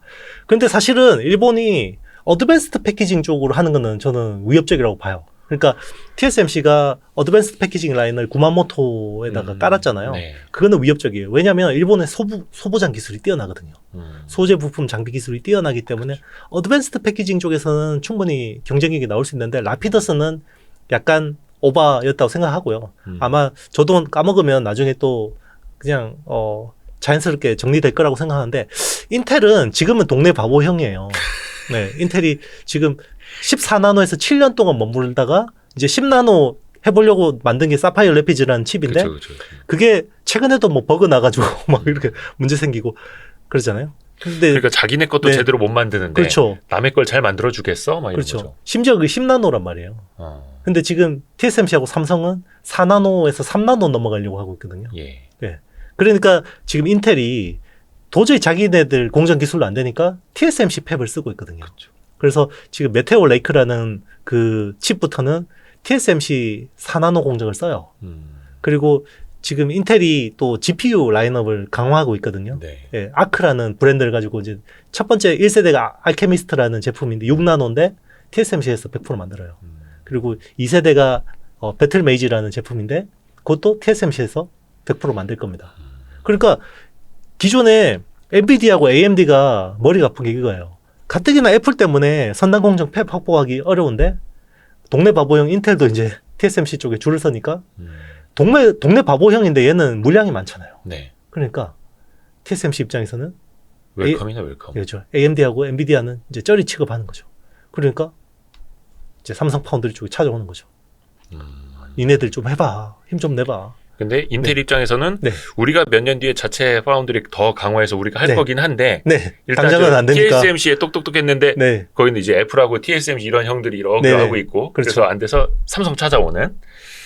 Speaker 2: 근데 사실은 일본이 어드밴스드 패키징 쪽으로 하는 거는 저는 위협적이라고 봐요. 그러니까 TSMC가 어드밴스드 패키징 라인을 구마모토에다가 깔았잖아요.
Speaker 3: 네.
Speaker 2: 그거는 위협적이에요. 왜냐하면 일본의 소보장 기술이 뛰어나거든요. 소재 부품 장비 기술이 뛰어나기 때문에 어드밴스드 패키징 쪽에서는 충분히 경쟁력이 나올 수 있는데 라피더스는 약간 오바였다고 생각하고요. 아마 저도 까먹으면 나중에 또 그냥 자연스럽게 정리될 거라고 생각하는데 인텔은 지금은 동네 바보형이에요. 네, 인텔이 지금 14나노에서 7년 동안 머물다가 이제 10나노 해보려고 만든 게 사파이어 레피즈라는 칩인데
Speaker 3: 그쵸.
Speaker 2: 그게 최근에도 뭐 버그 나가지고 막 이렇게 문제 생기고 그러잖아요. 근데
Speaker 3: 그러니까 자기네 것도
Speaker 2: 네.
Speaker 3: 제대로 못 만드는데
Speaker 2: 그렇죠.
Speaker 3: 남의 걸 잘 만들어 주겠어? 막 이런
Speaker 2: 그렇죠.
Speaker 3: 거죠.
Speaker 2: 심지어 그게 10나노란 말이에요. 근데 지금 TSMC하고 삼성은 4나노에서 3나노 넘어가려고 하고 있거든요.
Speaker 3: 예.
Speaker 2: 그러니까 지금 인텔이 도저히 자기네들 공정 기술로 안 되니까 TSMC 팹을 쓰고 있거든요.
Speaker 3: 그렇죠.
Speaker 2: 그래서 지금 메테오 레이크라는 그 칩부터는 TSMC 4나노 공정을 써요. 그리고 지금 인텔이 또 GPU 라인업을 강화하고 있거든요.
Speaker 3: 네.
Speaker 2: 예, 아크라는 브랜드를 가지고 이제 첫 번째 1세대가 알케미스트라는 제품인데 6나노인데 TSMC에서 100% 만들어요. 그리고 2세대가 배틀메이지라는 제품인데 그것도 TSMC에서 100% 만들 겁니다. 그러니까 기존에 엔비디아하고 AMD가 머리가 아픈 게 이거예요. 가뜩이나 애플 때문에 선단 공정 팹 확보하기 어려운데 동네 바보형 인텔도 이제 TSMC 쪽에 줄을 서니까 동네 바보형인데 얘는 물량이 많잖아요.
Speaker 3: 네.
Speaker 2: 그러니까 TSMC 입장에서는
Speaker 3: 웰컴이네 웰컴.
Speaker 2: 그렇죠. AMD하고 엔비디아는 이제 쩌리 취급하는 거죠. 그러니까 이제 삼성 파운드리 쪽에 찾아오는 거죠. 니네들 좀 해봐. 힘 좀 내봐.
Speaker 3: 근데 인텔 입장에서는
Speaker 2: 네.
Speaker 3: 우리가 몇 년 뒤에 자체 파운드리 더 강화해서 우리가 할
Speaker 2: 네.
Speaker 3: 거긴 한데
Speaker 2: 네.
Speaker 3: 일단
Speaker 2: 당장은 안 되니까.
Speaker 3: TSMC에 똑똑똑했는데
Speaker 2: 네.
Speaker 3: 거기는 이제 애플하고 TSMC 이런 형들이 이렇게
Speaker 2: 네.
Speaker 3: 하고 있고
Speaker 2: 그렇죠.
Speaker 3: 그래서 안 돼서 삼성 찾아오는.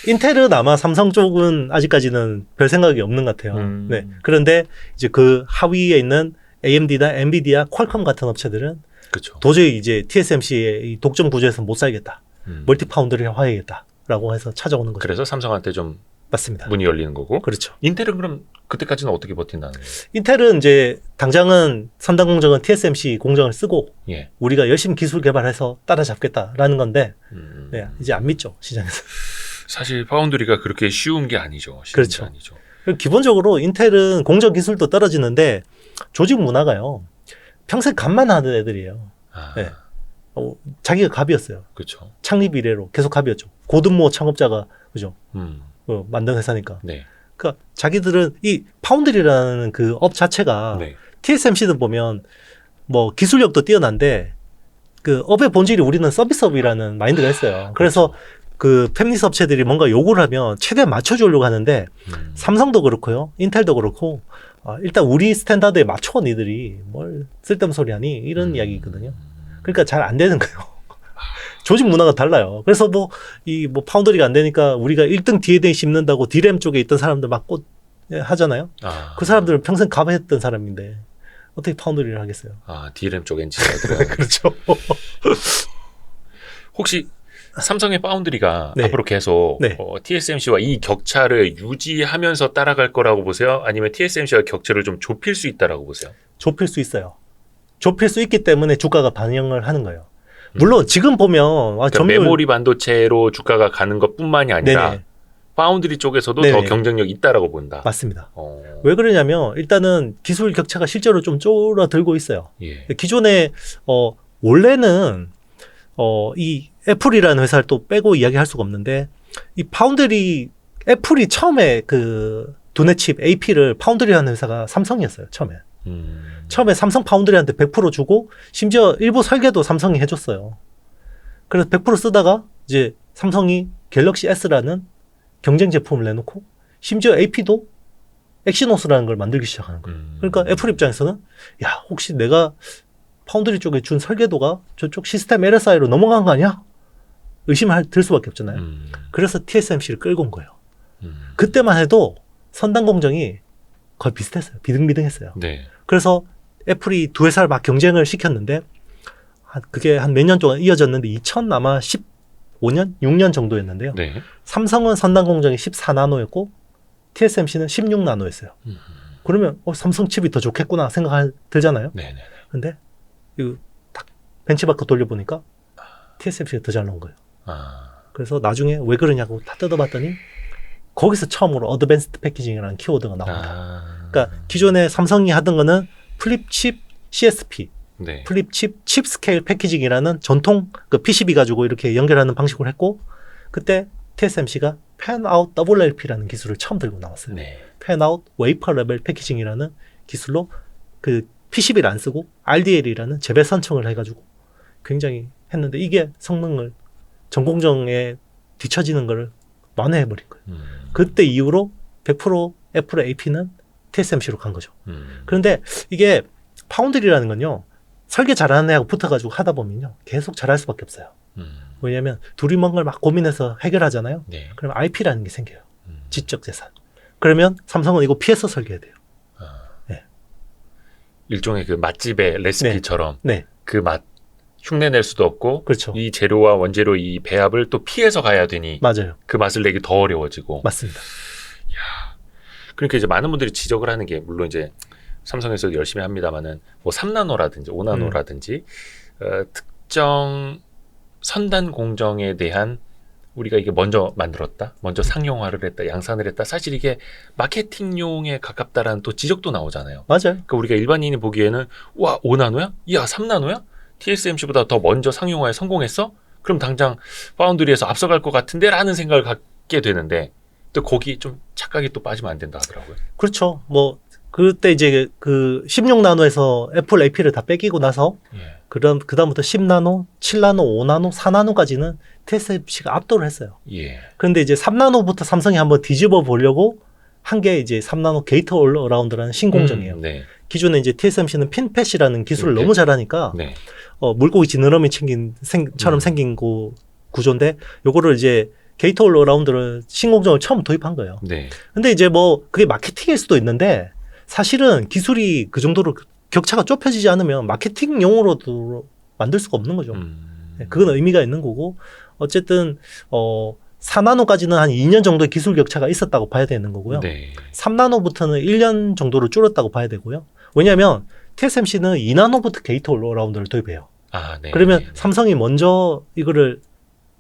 Speaker 2: 인텔은 아마 삼성 쪽은 아직까지는 별 생각이 없는 것 같아요. 네. 그런데 이제 그 하위에 있는 AMD나 엔비디아, 퀄컴 같은 업체들은
Speaker 3: 그렇죠.
Speaker 2: 도저히 이제 TSMC의 이 독점 구조에서 못 살겠다. 멀티 파운드리를 화해야겠다라고 해서 찾아오는 거죠.
Speaker 3: 그래서 삼성한테 좀
Speaker 2: 맞습니다.
Speaker 3: 문이 열리는 거고.
Speaker 2: 그렇죠.
Speaker 3: 인텔은 그럼 그때까지는 어떻게 버틴다는 거예요?
Speaker 2: 인텔은 이제 당장은 3단 공정은 TSMC 공정을 쓰고
Speaker 3: 예.
Speaker 2: 우리가 열심히 기술 개발해서 따라잡겠다라는 건데 네, 이제 안 믿죠 시장에서.
Speaker 3: 사실 파운드리가 그렇게 쉬운 게 아니죠. 쉬운
Speaker 2: 그렇죠.
Speaker 3: 게 아니죠.
Speaker 2: 기본적으로 인텔은 공정 기술도 떨어지는데 조직 문화가요. 평생 값만 하는 애들이에요.
Speaker 3: 아,
Speaker 2: 네. 자기가 갑이었어요.
Speaker 3: 그렇죠.
Speaker 2: 창립 이래로 계속 갑이었죠. 고든모 창업자가 그죠. 만든 회사니까.
Speaker 3: 네.
Speaker 2: 그러니까 자기들은 이 파운드리라는 그 업 자체가
Speaker 3: 네.
Speaker 2: TSMC는 보면 뭐 기술력도 뛰어난데 그 업의 본질이 우리는 서비스업이라는 마인드가 있어요. 그래서 그 팹리스 업체들이 뭔가 요구를 하면 최대한 맞춰주려고 하는데 삼성도 그렇고요, 인텔도 그렇고 일단 우리 스탠다드에 맞춰 니들이 뭘 쓸데없는 소리 하니 이런 이야기거든요. 그러니까 잘 안 되는 거예요. 조직 문화가 달라요. 그래서 뭐 파운드리가 안 되니까 우리가 1등 D&A 씹는다고 D램 쪽에 있던 사람들 막 하잖아요. 그 사람들은 평생 갑했던 사람인데 어떻게 파운드리를 하겠어요?
Speaker 3: D램 쪽 엔지니어들.
Speaker 2: 그렇죠.
Speaker 3: 혹시 삼성의 파운드리가
Speaker 2: 네.
Speaker 3: 앞으로 계속
Speaker 2: 네.
Speaker 3: TSMC와 이 격차를 유지하면서 따라갈 거라고 보세요? 아니면 TSMC와 격차를 좀 좁힐 수 있다라고 보세요?
Speaker 2: 좁힐 수 있어요. 좁힐 수 있기 때문에 주가가 반영을 하는 거예요. 물론 지금 보면
Speaker 3: 그러니까 메모리 반도체로 주가가 가는 것뿐만이 아니라
Speaker 2: 네네.
Speaker 3: 파운드리 쪽에서도
Speaker 2: 네네.
Speaker 3: 더 경쟁력이 있다라고 본다.
Speaker 2: 맞습니다. 왜 그러냐면 일단은 기술 격차가 실제로 좀 쫄아들고 있어요.
Speaker 3: 예.
Speaker 2: 기존에 원래는 이 애플이라는 회사를 또 빼고 이야기할 수가 없는데 이 파운드리 애플이 처음에 그 두뇌 칩 AP를 파운드리하는 회사가 삼성이었어요. 처음에 삼성 파운드리한테 100% 주고 심지어 일부 설계도 삼성이 해줬어요. 그래서 100% 쓰다가 이제 삼성이 갤럭시 S라는 경쟁 제품을 내놓고 심지어 AP도 엑시노스라는 걸 만들기 시작하는 거예요. 그러니까 애플 입장에서는 야 혹시 내가 파운드리 쪽에 준 설계도가 저쪽 시스템 LSI로 넘어간 거 아니야? 의심을 들 수밖에 없잖아요. 그래서 TSMC를 끌고 온 거예요. 그때만 해도 선단 공정이 거의 비슷했어요. 비등비등했어요.
Speaker 3: 네.
Speaker 2: 그래서 애플이 두 회사를 막 경쟁을 시켰는데 그게 한 몇 년 동안 이어졌는데 2000 아마 15년? 6년 정도였는데요.
Speaker 3: 네. 삼성은
Speaker 2: 삼성은 선단 공정이 14나노였고 TSMC는 16나노였어요. 그러면 삼성 칩이 더 좋겠구나 생각 들잖아요.
Speaker 3: 네.
Speaker 2: 근데 이거 딱 벤치마크 돌려보니까 TSMC가 더 잘 나온 거예요. 그래서 나중에 왜 그러냐고 다 뜯어봤더니 거기서 처음으로 어드밴스드 패키징이라는 키워드가 나옵니다. 그러니까 기존에 삼성이 하던 거는 플립칩 CSP,
Speaker 3: 네.
Speaker 2: 플립칩 칩 스케일 패키징이라는 전통 그 PCB 가지고 이렇게 연결하는 방식으로 했고 그때 TSMC가 팬아웃 WLP라는 기술을 처음 들고 나왔어요.
Speaker 3: 네.
Speaker 2: 팬아웃 웨이퍼 레벨 패키징이라는 기술로 그 PCB를 안 쓰고 RDL이라는 재배 선청을 해가지고 굉장히 했는데 이게 성능을 전공정에 뒤처지는 거를 완화해버린 거예요. 그때 이후로 100% 애플의 AP는 TSMC로 간 거죠. 그런데 이게 파운드리라는 건요. 설계 잘하는 애하고 붙어가지고 하다 보면요. 계속 잘할 수밖에 없어요. 왜냐하면 둘이 뭔가를 막 고민해서 해결하잖아요.
Speaker 3: 네.
Speaker 2: 그러면 IP라는 게 생겨요. 지적 재산. 그러면 삼성은 이거 피해서 설계해야 돼요.
Speaker 3: 일종의 그 맛집의 레시피처럼
Speaker 2: 네.
Speaker 3: 그 맛 흉내 낼 수도 없고
Speaker 2: 그렇죠.
Speaker 3: 이 재료와 원재료 이 배합을 또 피해서 가야 되니
Speaker 2: 맞아요.
Speaker 3: 그 맛을 내기 더 어려워지고.
Speaker 2: 맞습니다.
Speaker 3: 그러니까 이제 많은 분들이 지적을 하는 게 물론 이제 삼성에서도 열심히 합니다만은 뭐 3나노라든지 5나노라든지 특정 선단 공정에 대한 우리가 이게 먼저 만들었다, 먼저 상용화를 했다, 양산을 했다. 사실 이게 마케팅용에 가깝다라는 또 지적도 나오잖아요.
Speaker 2: 맞아요.
Speaker 3: 그러니까 우리가 일반인이 보기에는 와 5나노야? 야 3나노야? TSMC보다 더 먼저 상용화에 성공했어? 그럼 당장 파운드리에서 앞서갈 것 같은데 라는 생각을 갖게 되는데 또 거기 좀 착각이 또 빠지면 안 된다 하더라고요.
Speaker 2: 그렇죠. 뭐 그때 이제 그 16나노에서 애플 AP를 다 뺏기고 나서
Speaker 3: 예.
Speaker 2: 그다음부터 10나노, 7나노, 5나노, 4나노까지는 TSMC가 압도를 했어요.
Speaker 3: 예.
Speaker 2: 그런데 이제 3나노부터 삼성이 한번 뒤집어 보려고 한 게 이제 3나노 게이트 올라운드라는 신공정이에요.
Speaker 3: 네.
Speaker 2: 기존에 이제 TSMC는 핀팻이라는 기술을
Speaker 3: 핀팻.
Speaker 2: 너무 잘하니까
Speaker 3: 네.
Speaker 2: 물고기 지느러미 처럼 생긴 구조인데 요거를 이제 게이트 올라운드를 신공정을 처음 도입한 거예요.
Speaker 3: 네.
Speaker 2: 근데 이제 뭐 그게 마케팅일 수도 있는데 사실은 기술이 그 정도로 격차가 좁혀지지 않으면 마케팅용으로도 만들 수가 없는 거죠. 네, 그건 의미가 있는 거고 어쨌든 4나노까지는 한 2년 정도의 기술 격차가 있었다고 봐야 되는 거고요.
Speaker 3: 네.
Speaker 2: 3나노부터는 1년 정도로 줄었다고 봐야 되고요. 왜냐하면 TSMC는 2나노부터 게이트 올라운드를 도입해요.
Speaker 3: 아, 네.
Speaker 2: 그러면
Speaker 3: 네.
Speaker 2: 삼성이 먼저 이거를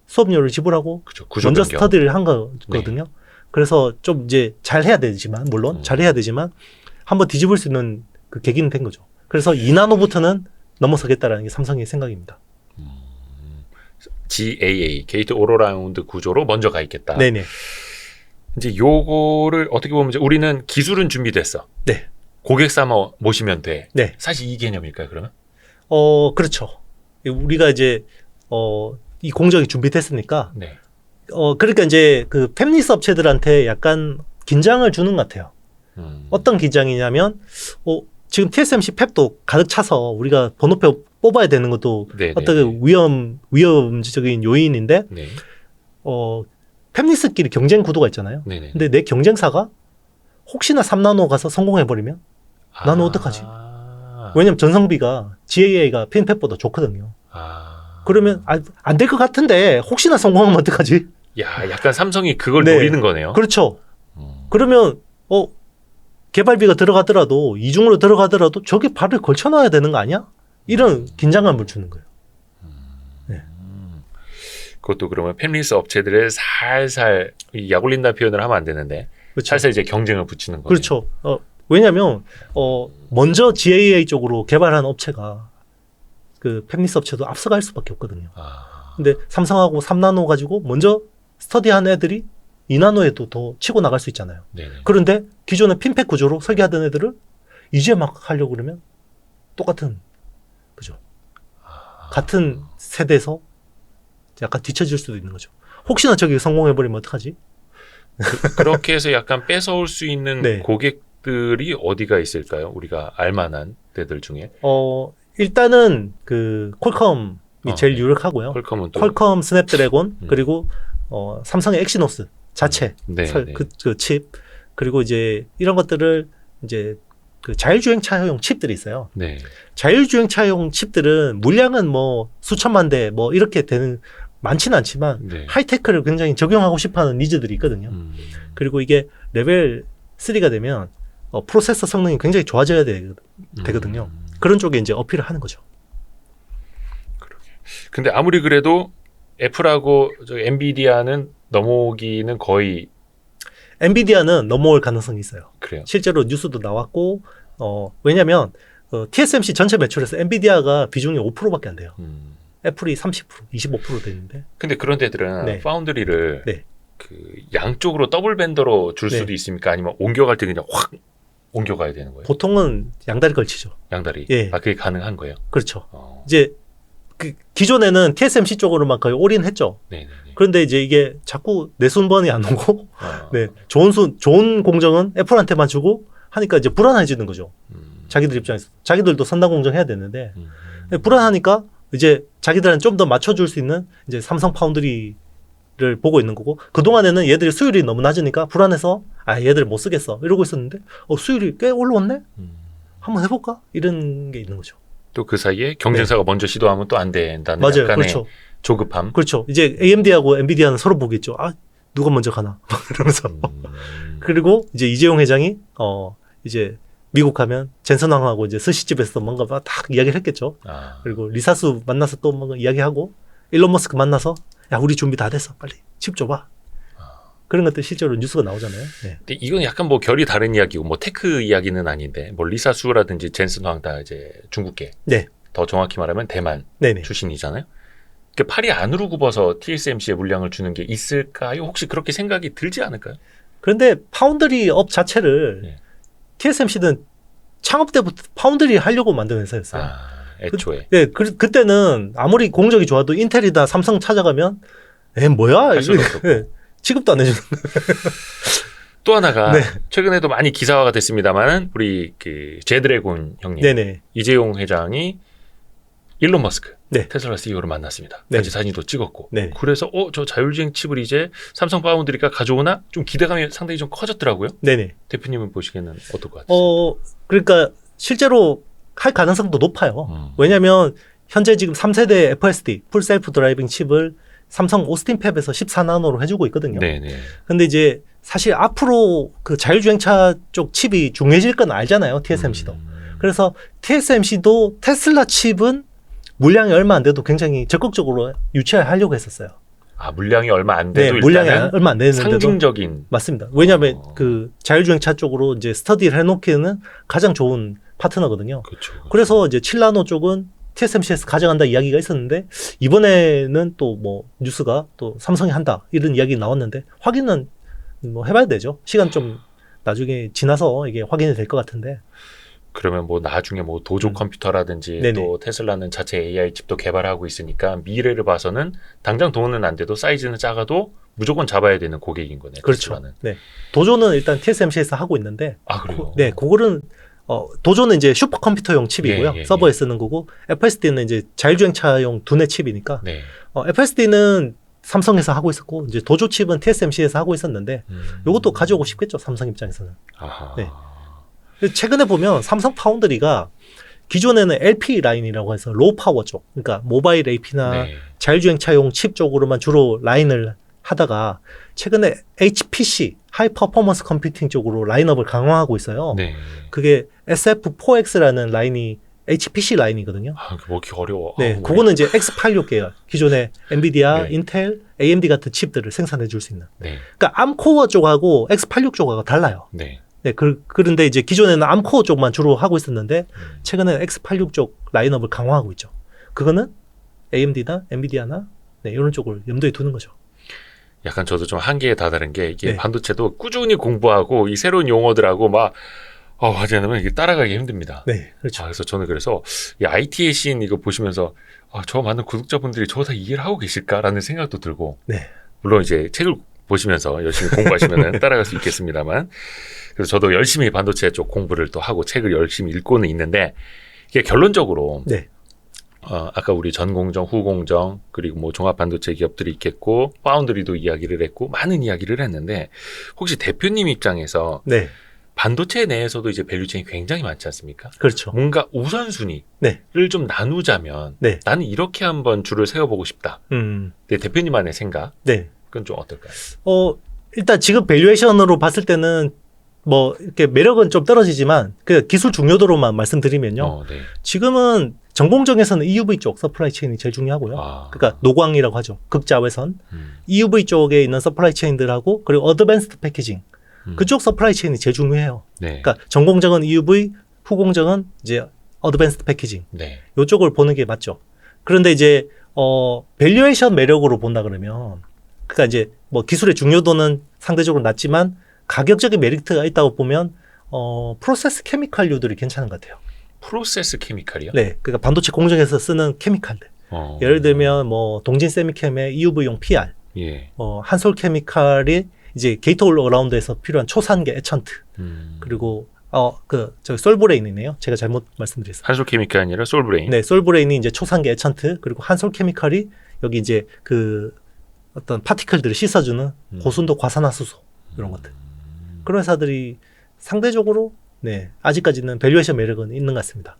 Speaker 2: 수업료를 지불하고
Speaker 3: 그렇죠. 구조
Speaker 2: 먼저
Speaker 3: 변경.
Speaker 2: 스터디를 한 거거든요. 그래서 좀 이제 잘 해야 되지만 물론 잘 해야 되지만 한번 뒤집을 수 있는 그 계기는 된 거죠. 그래서 2나노부터는 넘어서겠다라는 게 삼성의 생각입니다.
Speaker 3: GAA 게이트 오로라운드 구조로 먼저 가 있겠다.
Speaker 2: 네네.
Speaker 3: 이제 요거를 어떻게 보면 이제 우리는 기술은 준비됐어.
Speaker 2: 네.
Speaker 3: 고객 삼아 모시면 돼.
Speaker 2: 네.
Speaker 3: 사실 이 개념일까요, 그러면?
Speaker 2: 그렇죠. 우리가 이제 이 공정이 준비됐으니까
Speaker 3: 네.
Speaker 2: 그러니까 이제 그 팹리스 업체들한테 약간 긴장을 주는 것 같아요. 어떤 긴장이냐면 지금 TSMC 팹도 가득 차서 우리가 번호표 뽑아야 되는 것도
Speaker 3: 네,
Speaker 2: 어떤 위험적인 요인인데
Speaker 3: 네.
Speaker 2: 팹리스끼리 경쟁 구도가 있잖아요.
Speaker 3: 네. 네.
Speaker 2: 근데 내 경쟁사가 혹시나 3나노 가서 성공해버리면 나는 어떡하지? 왜냐면 전성비가 GAA가 핀팹보다 좋거든요. 그러면 안 될 것 같은데 혹시나 성공하면 어떡하지?
Speaker 3: 야, 약간 삼성이 그걸
Speaker 2: 네.
Speaker 3: 노리는 거네요.
Speaker 2: 그렇죠. 그러면 개발비가 들어가더라도 이중으로 들어가더라도 저게 발을 걸쳐놔야 되는 거 아니야? 이런 긴장감을 주는 거예요. 네.
Speaker 3: 그것도 그러면 팹리스 업체들을 살살 약 올린다는 표현을 하면 안 되는데
Speaker 2: 그렇죠.
Speaker 3: 살살 이제 경쟁을 붙이는 거예요.
Speaker 2: 그렇죠. 왜냐하면 먼저 GAA 쪽으로 개발한 업체가 그 팹리스 업체도 앞서갈 수밖에 없거든요. 근데 삼성하고 3나노 가지고 먼저 스터디한 애들이 2나노에도 더 치고 나갈 수 있잖아요.
Speaker 3: 네네.
Speaker 2: 그런데 기존의 핀팹 구조로 설계하던 애들을 이제 막 하려고 그러면 똑같은 그죠. 같은 세대에서 약간 뒤처질 수도 있는 거죠. 혹시나 저기 성공해버리면 어떡하지?
Speaker 3: 그렇게 해서 약간 뺏어올 수 있는
Speaker 2: 네.
Speaker 3: 고객들이 어디가 있을까요? 우리가 알만한 데들 중에.
Speaker 2: 일단은 그 퀄컴이 제일
Speaker 3: 네.
Speaker 2: 유력하고요.
Speaker 3: 퀄컴은 또.
Speaker 2: 퀄컴 스냅드래곤 그리고 삼성의 엑시노스 자체
Speaker 3: 네, 네.
Speaker 2: 그 칩 그리고 이제 이런 것들을 이제 그 자율주행차용 칩들이 있어요.
Speaker 3: 네.
Speaker 2: 자율주행차용 칩들은 물량은 뭐 수천만 대 뭐 이렇게 되는 많지는 않지만
Speaker 3: 네.
Speaker 2: 하이테크를 굉장히 적용하고 싶어하는 니즈들이 있거든요. 그리고 이게 레벨 3가 되면 프로세서 성능이 굉장히 좋아져야 되거든요. 그런 쪽에 이제 어필을 하는 거죠.
Speaker 3: 근데 아무리 그래도 애플하고 저 엔비디아는 넘어오기는 거의
Speaker 2: 엔비디아는 넘어올 가능성이 있어요.
Speaker 3: 그래요.
Speaker 2: 실제로 뉴스도 나왔고 왜냐하면 TSMC 전체 매출에서 엔비디아가 비중이 5%밖에 안 돼요. 애플이 30%, 25% 되는데.
Speaker 3: 근데 그런 데들은
Speaker 2: 네.
Speaker 3: 파운드리를
Speaker 2: 네.
Speaker 3: 그 양쪽으로 더블 벤더로 줄
Speaker 2: 네.
Speaker 3: 수도 있습니까? 아니면 옮겨갈 때 그냥 확 옮겨가야 되는 거예요?
Speaker 2: 보통은 양다리 걸치죠.
Speaker 3: 양다리.
Speaker 2: 예.
Speaker 3: 그게 가능한 거예요?
Speaker 2: 그렇죠. 이제 그 기존에는 TSMC 쪽으로만 거의 올인했죠.
Speaker 3: 네네네.
Speaker 2: 그런데 이제 이게 자꾸 내순번이 안 오고,
Speaker 3: 어.
Speaker 2: 네, 좋은 공정은 애플한테만 주고 하니까 이제 불안해지는 거죠. 자기들 입장에서. 자기들도 선단 공정 해야 되는데, 불안하니까 이제 자기들한테 좀 더 맞춰줄 수 있는 이제 삼성 파운드리를 보고 있는 거고, 그동안에는 얘들이 수율이 너무 낮으니까 불안해서, 얘들 못 쓰겠어. 이러고 있었는데, 수율이 꽤 올라왔네? 한번 해볼까? 이런 게 있는 거죠.
Speaker 3: 또 그 사이에 경쟁사가 먼저 시도하면 또 안 된다는
Speaker 2: 맞아요.
Speaker 3: 약간의
Speaker 2: 그렇죠.
Speaker 3: 조급함.
Speaker 2: 그렇죠. 이제 AMD하고 엔비디아는 서로 보겠죠. 아, 누가 먼저 가나? 이러면서. 그리고 이제 이재용 회장이 이제 미국 가면 젠슨 황하고 이제 스시집에서 뭔가 막 딱 이야기를 했겠죠.
Speaker 3: 아,
Speaker 2: 그리고 리사수 만나서 또 뭔가 이야기하고 일론 머스크 만나서 야, 우리 준비 다 됐어. 빨리 칩 줘봐. 그런 것들 실제로 뉴스가 나오잖아요. 네.
Speaker 3: 근데 이건 약간 뭐 결이 다른 이야기고 뭐 테크 이야기는 아닌데 뭐 리사 수라든지 젠슨 황 다 이제 중국계.
Speaker 2: 네.
Speaker 3: 더 정확히 말하면 대만
Speaker 2: 네네.
Speaker 3: 출신이잖아요. 그러니까 팔이 안으로 굽어서 TSMC에 물량을 주는 게 있을까요? 혹시 그렇게 생각이 들지 않을까요?
Speaker 2: 그런데 파운드리 업 자체를
Speaker 3: 네.
Speaker 2: TSMC는 창업 때부터 파운드리 하려고 만든 회사였어요.
Speaker 3: 아, 애초에.
Speaker 2: 네, 그때는 아무리 공정이 좋아도 인텔이다 삼성 찾아가면 뭐야?
Speaker 3: 할 수도 없었고.
Speaker 2: 네, 취급도 안 해주는.
Speaker 3: 또 하나가
Speaker 2: 네.
Speaker 3: 최근에도 많이 기사화가 됐습니다만 우리 그 제드래곤 형님
Speaker 2: 네네.
Speaker 3: 이재용 회장이 일론 머스크
Speaker 2: 네.
Speaker 3: 테슬라 CEO를 만났습니다.
Speaker 2: 네.
Speaker 3: 같이 사진도 찍었고
Speaker 2: 네.
Speaker 3: 그래서 저 자율주행 칩을 이제 삼성 파운드리가 가져오나 좀 기대감이 상당히 좀 커졌더라고요.
Speaker 2: 네네.
Speaker 3: 대표님은 보시기에는 어떨 것 같으세요?
Speaker 2: 그러니까 실제로 할 가능성도 높아요.
Speaker 3: 음.
Speaker 2: 왜냐하면 현재 지금 3세대 FSD 풀 셀프 드라이빙 칩을 삼성 오스틴 팹에서 14나노로 해주고 있거든요.
Speaker 3: 네네.
Speaker 2: 근데 이제 사실 앞으로 그 자율주행차 쪽 칩이 중요해질 건 알잖아요. TSMC도. 그래서 TSMC도 테슬라 칩은 물량이 얼마 안 돼도 굉장히 적극적으로 유치하려고 했었어요.
Speaker 3: 아 물량이 얼마 안
Speaker 2: 네,
Speaker 3: 돼도
Speaker 2: 물량이
Speaker 3: 일단은
Speaker 2: 얼마 안 되는데도
Speaker 3: 상징적인
Speaker 2: 맞습니다. 왜냐하면
Speaker 3: 어.
Speaker 2: 그 자율주행차 쪽으로 이제 스터디를 해놓기에는 가장 좋은 파트너거든요.
Speaker 3: 그렇죠.
Speaker 2: 그래서 이제 7나노 쪽은 TSMC에서 가져간다 이야기가 있었는데 이번에는 또 뭐 뉴스가 또 삼성이 한다 이런 이야기 나왔는데 확인은 뭐 해봐야 되죠. 시간 좀 나중에 지나서 이게 확인이 될 것 같은데.
Speaker 3: 그러면 뭐 나중에 뭐 도조 컴퓨터라든지
Speaker 2: 네네.
Speaker 3: 또 테슬라는 자체 AI 칩도 개발하고 있으니까 미래를 봐서는 당장 돈은 안 돼도 사이즈는 작아도 무조건 잡아야 되는 고객인 거네.
Speaker 2: 그렇죠.
Speaker 3: 테슬라는.
Speaker 2: 네. 도조는 일단 TSMC에서 하고 있는데
Speaker 3: 아 그래요.
Speaker 2: 네, 그거는 도조는 이제 슈퍼컴퓨터용 칩이고요.
Speaker 3: 예, 예,
Speaker 2: 서버에
Speaker 3: 예.
Speaker 2: 쓰는 거고 FSD는 이제 자율주행차용 두뇌 칩이니까
Speaker 3: 네.
Speaker 2: FSD는 삼성에서 하고 있었고 이제 도조 칩은 TSMC에서 하고 있었는데 이것도 가져오고 싶겠죠. 삼성 입장에서는.
Speaker 3: 아하.
Speaker 2: 네. 최근에 보면 삼성 파운드리가 기존에는 LP 라인이라고 해서 로우 파워 쪽, 그러니까 모바일 AP나
Speaker 3: 네.
Speaker 2: 자율주행차용 칩 쪽으로만 주로 라인을 하다가 최근에 HPC, 하이 퍼포먼스 컴퓨팅 쪽으로 라인업을 강화하고 있어요.
Speaker 3: 네.
Speaker 2: 그게 SF4X라는 라인이 HPC 라인이거든요.
Speaker 3: 아, 먹기 어려워.
Speaker 2: 네,
Speaker 3: 아우,
Speaker 2: 그거는 이제 X86 계열, 기존의 엔비디아,
Speaker 3: 네.
Speaker 2: 인텔, AMD 같은 칩들을 생산해 줄 수 있는.
Speaker 3: 네.
Speaker 2: 그러니까 암코어 쪽하고 X86 쪽하고 달라요.
Speaker 3: 네.
Speaker 2: 네, 그런데 이제 기존에는 암코어 쪽만 주로 하고 있었는데 최근에 X86 쪽 라인업을 강화하고 있죠. 그거는 AMD나 엔비디아나 네, 이런 쪽을 염두에 두는 거죠.
Speaker 3: 약간 저도 좀 한계에 다다른 게 이게
Speaker 2: 네.
Speaker 3: 반도체도 꾸준히 공부하고 이 새로운 용어들하고 막 하지 않으면 이게 따라가기 힘듭니다.
Speaker 2: 네, 그렇죠.
Speaker 3: 그래서 저는 그래서 이 IT의 신 이거 보시면서 저 많은 구독자분들이 저거 다 이해를 하고 계실까라는 생각도 들고
Speaker 2: 네,
Speaker 3: 물론 이제 책을 보시면서 열심히 공부하시면 따라갈 수 있겠습니다만 그래서 저도 열심히 반도체 쪽 공부를 또 하고 책을 열심히 읽고는 있는데 이게 결론적으로
Speaker 2: 네,
Speaker 3: 아까 우리 전공정, 후공정 그리고 뭐 종합 반도체 기업들이 있겠고 파운드리도 이야기를 했고 많은 이야기를 했는데 혹시 대표님 입장에서
Speaker 2: 네,
Speaker 3: 반도체 내에서도 이제 밸류체인이 굉장히 많지 않습니까?
Speaker 2: 그렇죠.
Speaker 3: 뭔가 우선순위를
Speaker 2: 네,
Speaker 3: 좀 나누자면
Speaker 2: 네,
Speaker 3: 나는 이렇게 한번 줄을 세워보고 싶다. 내 대표님만의 생각
Speaker 2: 네.
Speaker 3: 그건 좀 어떨까요?
Speaker 2: 일단 지금 밸류에이션으로 봤을 때는 뭐 이렇게 매력은 좀 떨어지지만 그 기술 중요도로만 말씀드리면요.
Speaker 3: 네.
Speaker 2: 지금은 전공정에서는 EUV 쪽 서플라이 체인이 제일 중요하고요. 그러니까 노광이라고 하죠. 극자외선. EUV 쪽에 있는 서플라이 체인들하고 그리고 어드밴스드 패키징. 그쪽 서플라이 체인이 제일 중요해요.
Speaker 3: 네.
Speaker 2: 그러니까 전공정은 EUV, 후공정은 이제 어드밴스드 패키징.
Speaker 3: 네.
Speaker 2: 이쪽을 보는 게 맞죠. 그런데 이제 밸류에이션 매력으로 본다 그러면 그러니까 이제 뭐 기술의 중요도는 상대적으로 낮지만 가격적인 메리트가 있다고 보면 프로세스 케미칼류들이 괜찮은 것 같아요.
Speaker 3: 프로세스 케미칼이요?
Speaker 2: 네, 그러니까 반도체 공정에서 쓰는 케미칼들. 예를 들면 뭐 동진 세미캠의 EUV용 PR,
Speaker 3: 예.
Speaker 2: 한솔 케미칼이 이제 게이트 올 어라운드에서 필요한 초산계 에천트, 그리고 저기 솔브레인이네요. 제가 잘못 말씀드렸어요.
Speaker 3: 한솔 케미칼이 아니라 솔브레인.
Speaker 2: 네, 솔브레인이 이제 초산계 에천트, 그리고 한솔 케미칼이 여기 이제 그 어떤 파티클들을 씻어주는 고순도 과산화수소 이런 것들. 그런 회사들이 상대적으로 네, 아직까지는 밸류에이션 매력은 있는 것 같습니다.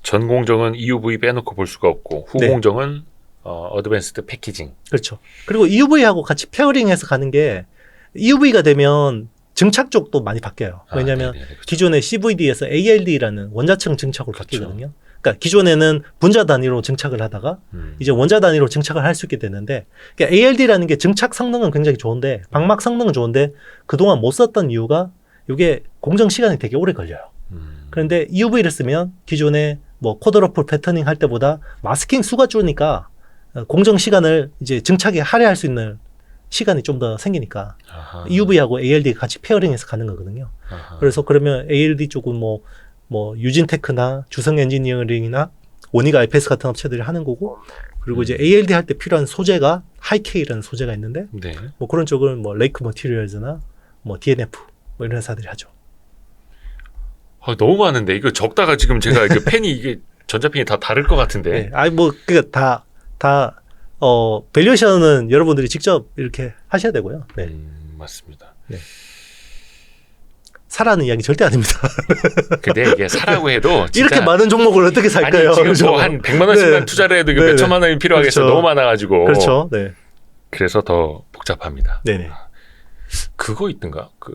Speaker 3: 전 공정은 EUV 빼놓고 볼 수가 없고 후
Speaker 2: 네.
Speaker 3: 공정은 어드밴스드 패키징.
Speaker 2: 그렇죠. 그리고 EUV하고 같이 페어링해서 가는 게 EUV가 되면 증착 쪽도 많이 바뀌어요. 왜냐하면
Speaker 3: 네네, 그렇죠.
Speaker 2: 기존의 CVD에서 ALD라는 원자층 증착으로
Speaker 3: 그렇죠.
Speaker 2: 바뀌거든요. 그러니까 기존에는 분자 단위로 증착을 하다가 이제 원자 단위로 증착을 할 수 있게 되는데, 그러니까 ALD라는 게 증착 성능은 굉장히 좋은데 방막 성능은 좋은데 그동안 못 썼던 이유가 이게 공정 시간이 되게 오래 걸려요. 그런데 EUV를 쓰면 기존에 뭐 코드러플 패터닝 할 때보다 마스킹 수가 줄으니까 공정 시간을 이제 증착에 할애할 수 있는 시간이 좀 더 생기니까
Speaker 3: 아하.
Speaker 2: EUV하고 ALD가 같이 페어링해서 가는 거거든요.
Speaker 3: 아하.
Speaker 2: 그래서 그러면 ALD 쪽은 뭐 유진테크나 주성 엔지니어링이나 오니가 IPS 같은 업체들이 하는 거고, 그리고 이제 ALD 할 때 필요한 소재가 하이케이라는 소재가 있는데
Speaker 3: 네.
Speaker 2: 뭐 그런 쪽은 뭐 레이크 머티리얼즈나 뭐 DNF 뭐 이런 회사들이 하죠.
Speaker 3: 너무 많은데 이거 적다가 지금 제가 이게 펜이 이게 전자펜이 다 다를 것 같은데.
Speaker 2: 네. 아니 뭐 그니까 밸류에이션은 여러분들이 직접 이렇게 하셔야 되고요. 네.
Speaker 3: 맞습니다.
Speaker 2: 사라는 이야기 절대 아닙니다.
Speaker 3: 근데 이게 사라고 해도 진짜
Speaker 2: 이렇게 많은 종목을 어떻게 살까요?
Speaker 3: 아니, 지금
Speaker 2: 그렇죠?
Speaker 3: 뭐한 100만 원씩만
Speaker 2: 네.
Speaker 3: 투자를 해도 이거
Speaker 2: 네,
Speaker 3: 몇천만 원이 필요하겠어.
Speaker 2: 그렇죠.
Speaker 3: 너무 많아가지고.
Speaker 2: 그렇죠. 네.
Speaker 3: 그래서 더 복잡합니다.
Speaker 2: 네네.
Speaker 3: 그거 있던가? 그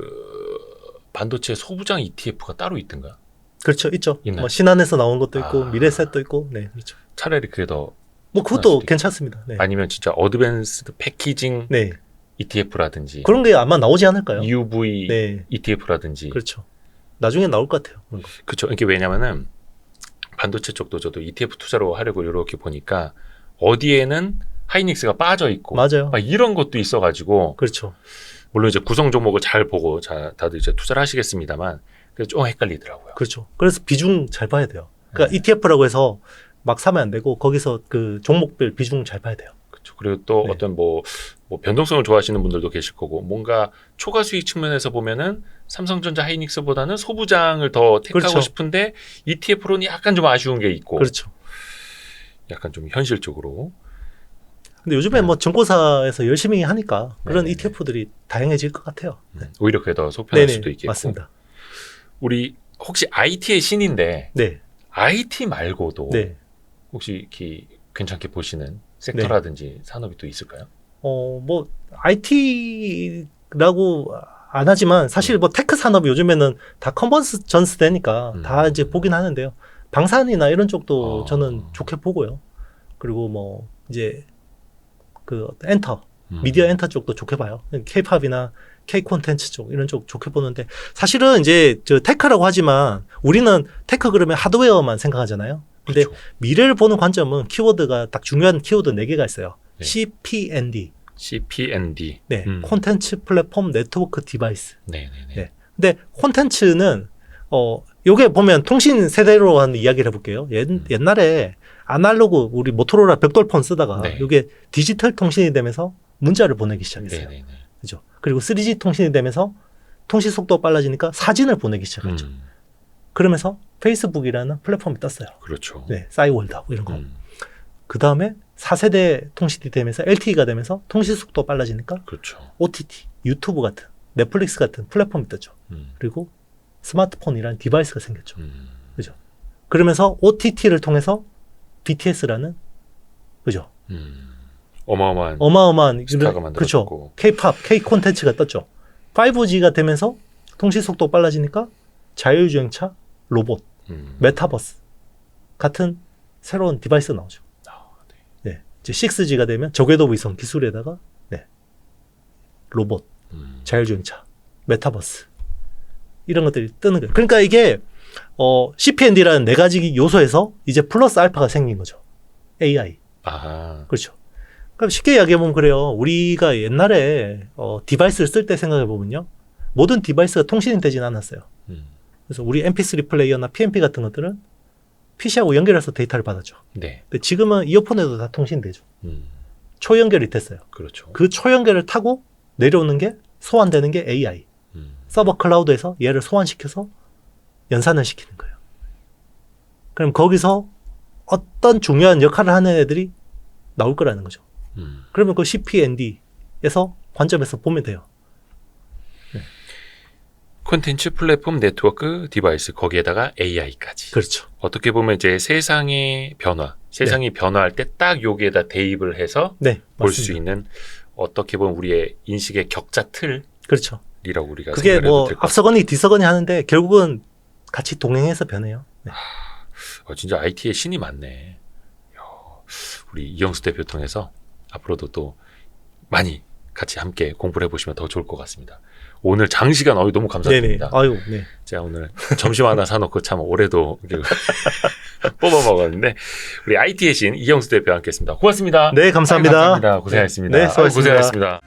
Speaker 3: 반도체 소부장 ETF가 따로 있던가?
Speaker 2: 그렇죠. 있죠.
Speaker 3: 있나요?
Speaker 2: 뭐 신한에서 나온 것도 있고
Speaker 3: 아.
Speaker 2: 미래셋도 있고. 네, 그렇죠.
Speaker 3: 차라리 그게 더
Speaker 2: 뭐 그것도 괜찮습니다. 네.
Speaker 3: 아니면 진짜 어드밴스드 패키징
Speaker 2: 네.
Speaker 3: ETF라든지
Speaker 2: 그런 게 아마 나오지 않을까요?
Speaker 3: EUV
Speaker 2: 네.
Speaker 3: ETF라든지
Speaker 2: 그렇죠. 나중에 나올 것 같아요. 그런 거.
Speaker 3: 그렇죠. 이게 왜냐면은 반도체 쪽도 저도 ETF 투자로 하려고 이렇게 보니까 어디에는 하이닉스가 빠져 있고
Speaker 2: 맞아요.
Speaker 3: 막 이런 것도 있어가지고
Speaker 2: 그렇죠.
Speaker 3: 물론 이제 구성 종목을 잘 보고 다들 이제 투자를 하시겠습니다만 그래서 좀 헷갈리더라고요.
Speaker 2: 그렇죠. 그래서 비중 잘 봐야 돼요. 그러니까
Speaker 3: 네.
Speaker 2: ETF라고 해서 막 사면 안 되고 거기서 그 종목별 비중 잘 봐야 돼요.
Speaker 3: 그렇죠. 그리고 또
Speaker 2: 네.
Speaker 3: 어떤 뭐 변동성을 좋아하시는 분들도 계실 거고 뭔가 초과 수익 측면에서 보면은 삼성전자 하이닉스보다는 소부장을 더 택하고
Speaker 2: 그렇죠.
Speaker 3: 싶은데 ETF로는 약간 좀 아쉬운 게 있고
Speaker 2: 그렇죠.
Speaker 3: 약간 좀 현실적으로
Speaker 2: 근데 요즘에 뭐 증권사에서 열심히 하니까 그런
Speaker 3: 네네네.
Speaker 2: ETF들이 다양해질 것 같아요.
Speaker 3: 오히려 그게 더 속편할
Speaker 2: 네네.
Speaker 3: 수도 있겠고
Speaker 2: 맞습니다.
Speaker 3: 우리 혹시 IT의 신인데
Speaker 2: 네.
Speaker 3: IT 말고도
Speaker 2: 네.
Speaker 3: 혹시 이렇게 괜찮게 보시는 섹터라든지 산업이 또 있을까요?
Speaker 2: 뭐 IT라고 안 하지만 사실 뭐 테크 산업이 요즘에는 다 컨버전스 되니까 다 이제 보긴 하는데요. 방산이나 이런 쪽도 저는 좋게 보고요. 그리고 뭐 이제 그 엔터 미디어 엔터 쪽도 좋게 봐요. K-팝이나 K 콘텐츠 쪽 이런 쪽 좋게 보는데 사실은 이제 저 테크라고 하지만 우리는 테크 그러면 하드웨어만 생각하잖아요. 근데
Speaker 3: 그렇죠.
Speaker 2: 미래를 보는 관점은 키워드가 딱 중요한 키워드 4개가 있어요.
Speaker 3: 네.
Speaker 2: CPND.
Speaker 3: CPND.
Speaker 2: 네. 콘텐츠 플랫폼 네트워크 디바이스.
Speaker 3: 네네네.
Speaker 2: 네. 근데 콘텐츠는 요게 보면 통신 세대로 하는 이야기를 해볼게요. 옛날에 아날로그 우리 모토로라 벽돌폰 쓰다가
Speaker 3: 네.
Speaker 2: 요게 디지털 통신이 되면서 문자를 보내기 시작했어요.
Speaker 3: 네네네.
Speaker 2: 그죠? 그리고 3G 통신이 되면서 통신 속도가 빨라지니까 사진을 보내기 시작했죠. 그러면서 페이스북이라는 플랫폼이 떴어요.
Speaker 3: 그렇죠.
Speaker 2: 네, 싸이월드하고 이런 거. 그 다음에 4세대 통신이 되면서 LTE가 되면서 통신 속도가 빨라지니까
Speaker 3: 그렇죠.
Speaker 2: OTT, 유튜브 같은, 넷플릭스 같은 플랫폼이 떴죠. 그리고 스마트폰이라는 디바이스가 생겼죠. 그죠? 그러면서 OTT를 통해서 BTS라는, 그죠?
Speaker 3: 어마어마한 스타가
Speaker 2: 그렇죠.
Speaker 3: 만들어졌고.
Speaker 2: K-팝, K 콘텐츠가 떴죠. 5G가 되면서 통신 속도 빨라지니까 자율주행차, 로봇, 메타버스 같은 새로운 디바이스가 나오죠. 네. 이제 6G가 되면 저궤도 위성 기술에다가 로봇, 자율주행차, 메타버스 이런 것들이 뜨는 거예요. 그러니까 이게 CPND라는 4가지 요소에서 이제 플러스 알파가 생긴 거죠. AI. 그렇죠. 그럼 쉽게 이야기해보면 그래요. 우리가 옛날에 디바이스를 쓸 때 생각해보면요. 모든 디바이스가 통신이 되진 않았어요. 그래서 우리 MP3 플레이어나 PMP 같은 것들은 PC하고 연결해서 데이터를 받았죠.
Speaker 3: 네.
Speaker 2: 근데 지금은 이어폰에도 다 통신되죠. 초연결이 됐어요.
Speaker 3: 그렇죠.
Speaker 2: 그 초연결을 타고 내려오는 게 소환되는 게 AI. 서버 클라우드에서 얘를 소환시켜서 연산을 시키는 거예요. 그럼 거기서 어떤 중요한 역할을 하는 애들이 나올 거라는 거죠. 그러면 그 CPND에서 관점에서 보면 돼요.
Speaker 3: 콘텐츠 플랫폼 네트워크 디바이스 거기에다가 AI까지.
Speaker 2: 그렇죠.
Speaker 3: 어떻게 보면 이제 세상의 변화, 세상이 변화할 때 딱 여기에다 대입을 해서
Speaker 2: 네,
Speaker 3: 볼 수
Speaker 2: 맞습니다.
Speaker 3: 있는 어떻게 보면 우리의 인식의 격자 틀이라고
Speaker 2: 그렇죠.
Speaker 3: 우리가
Speaker 2: 그게
Speaker 3: 생각해도
Speaker 2: 뭐
Speaker 3: 될 것 같아요.
Speaker 2: 앞서거니 뒤서거니 하는데 결국은 같이 동행해서 변해요. 네.
Speaker 3: 진짜 IT의 신이 많네. 이야, 우리 이영수 대표 통해서 앞으로도 또 많이 같이 함께 공부를 해보시면 더 좋을 것 같습니다. 오늘 장시간 너무
Speaker 2: 네네.
Speaker 3: 감사드립니다.
Speaker 2: 아유, 네.
Speaker 3: 제가 오늘 점심 하나 사놓고 참 올해도 뽑아 먹었는데 우리 IT의 신 이영수 대표와 함께했습니다. 고맙습니다.
Speaker 2: 네, 감사합니다.
Speaker 3: 감사합니다. 고생하셨습니다.
Speaker 2: 네, 수고하셨습니다.
Speaker 3: 고생하셨습니다.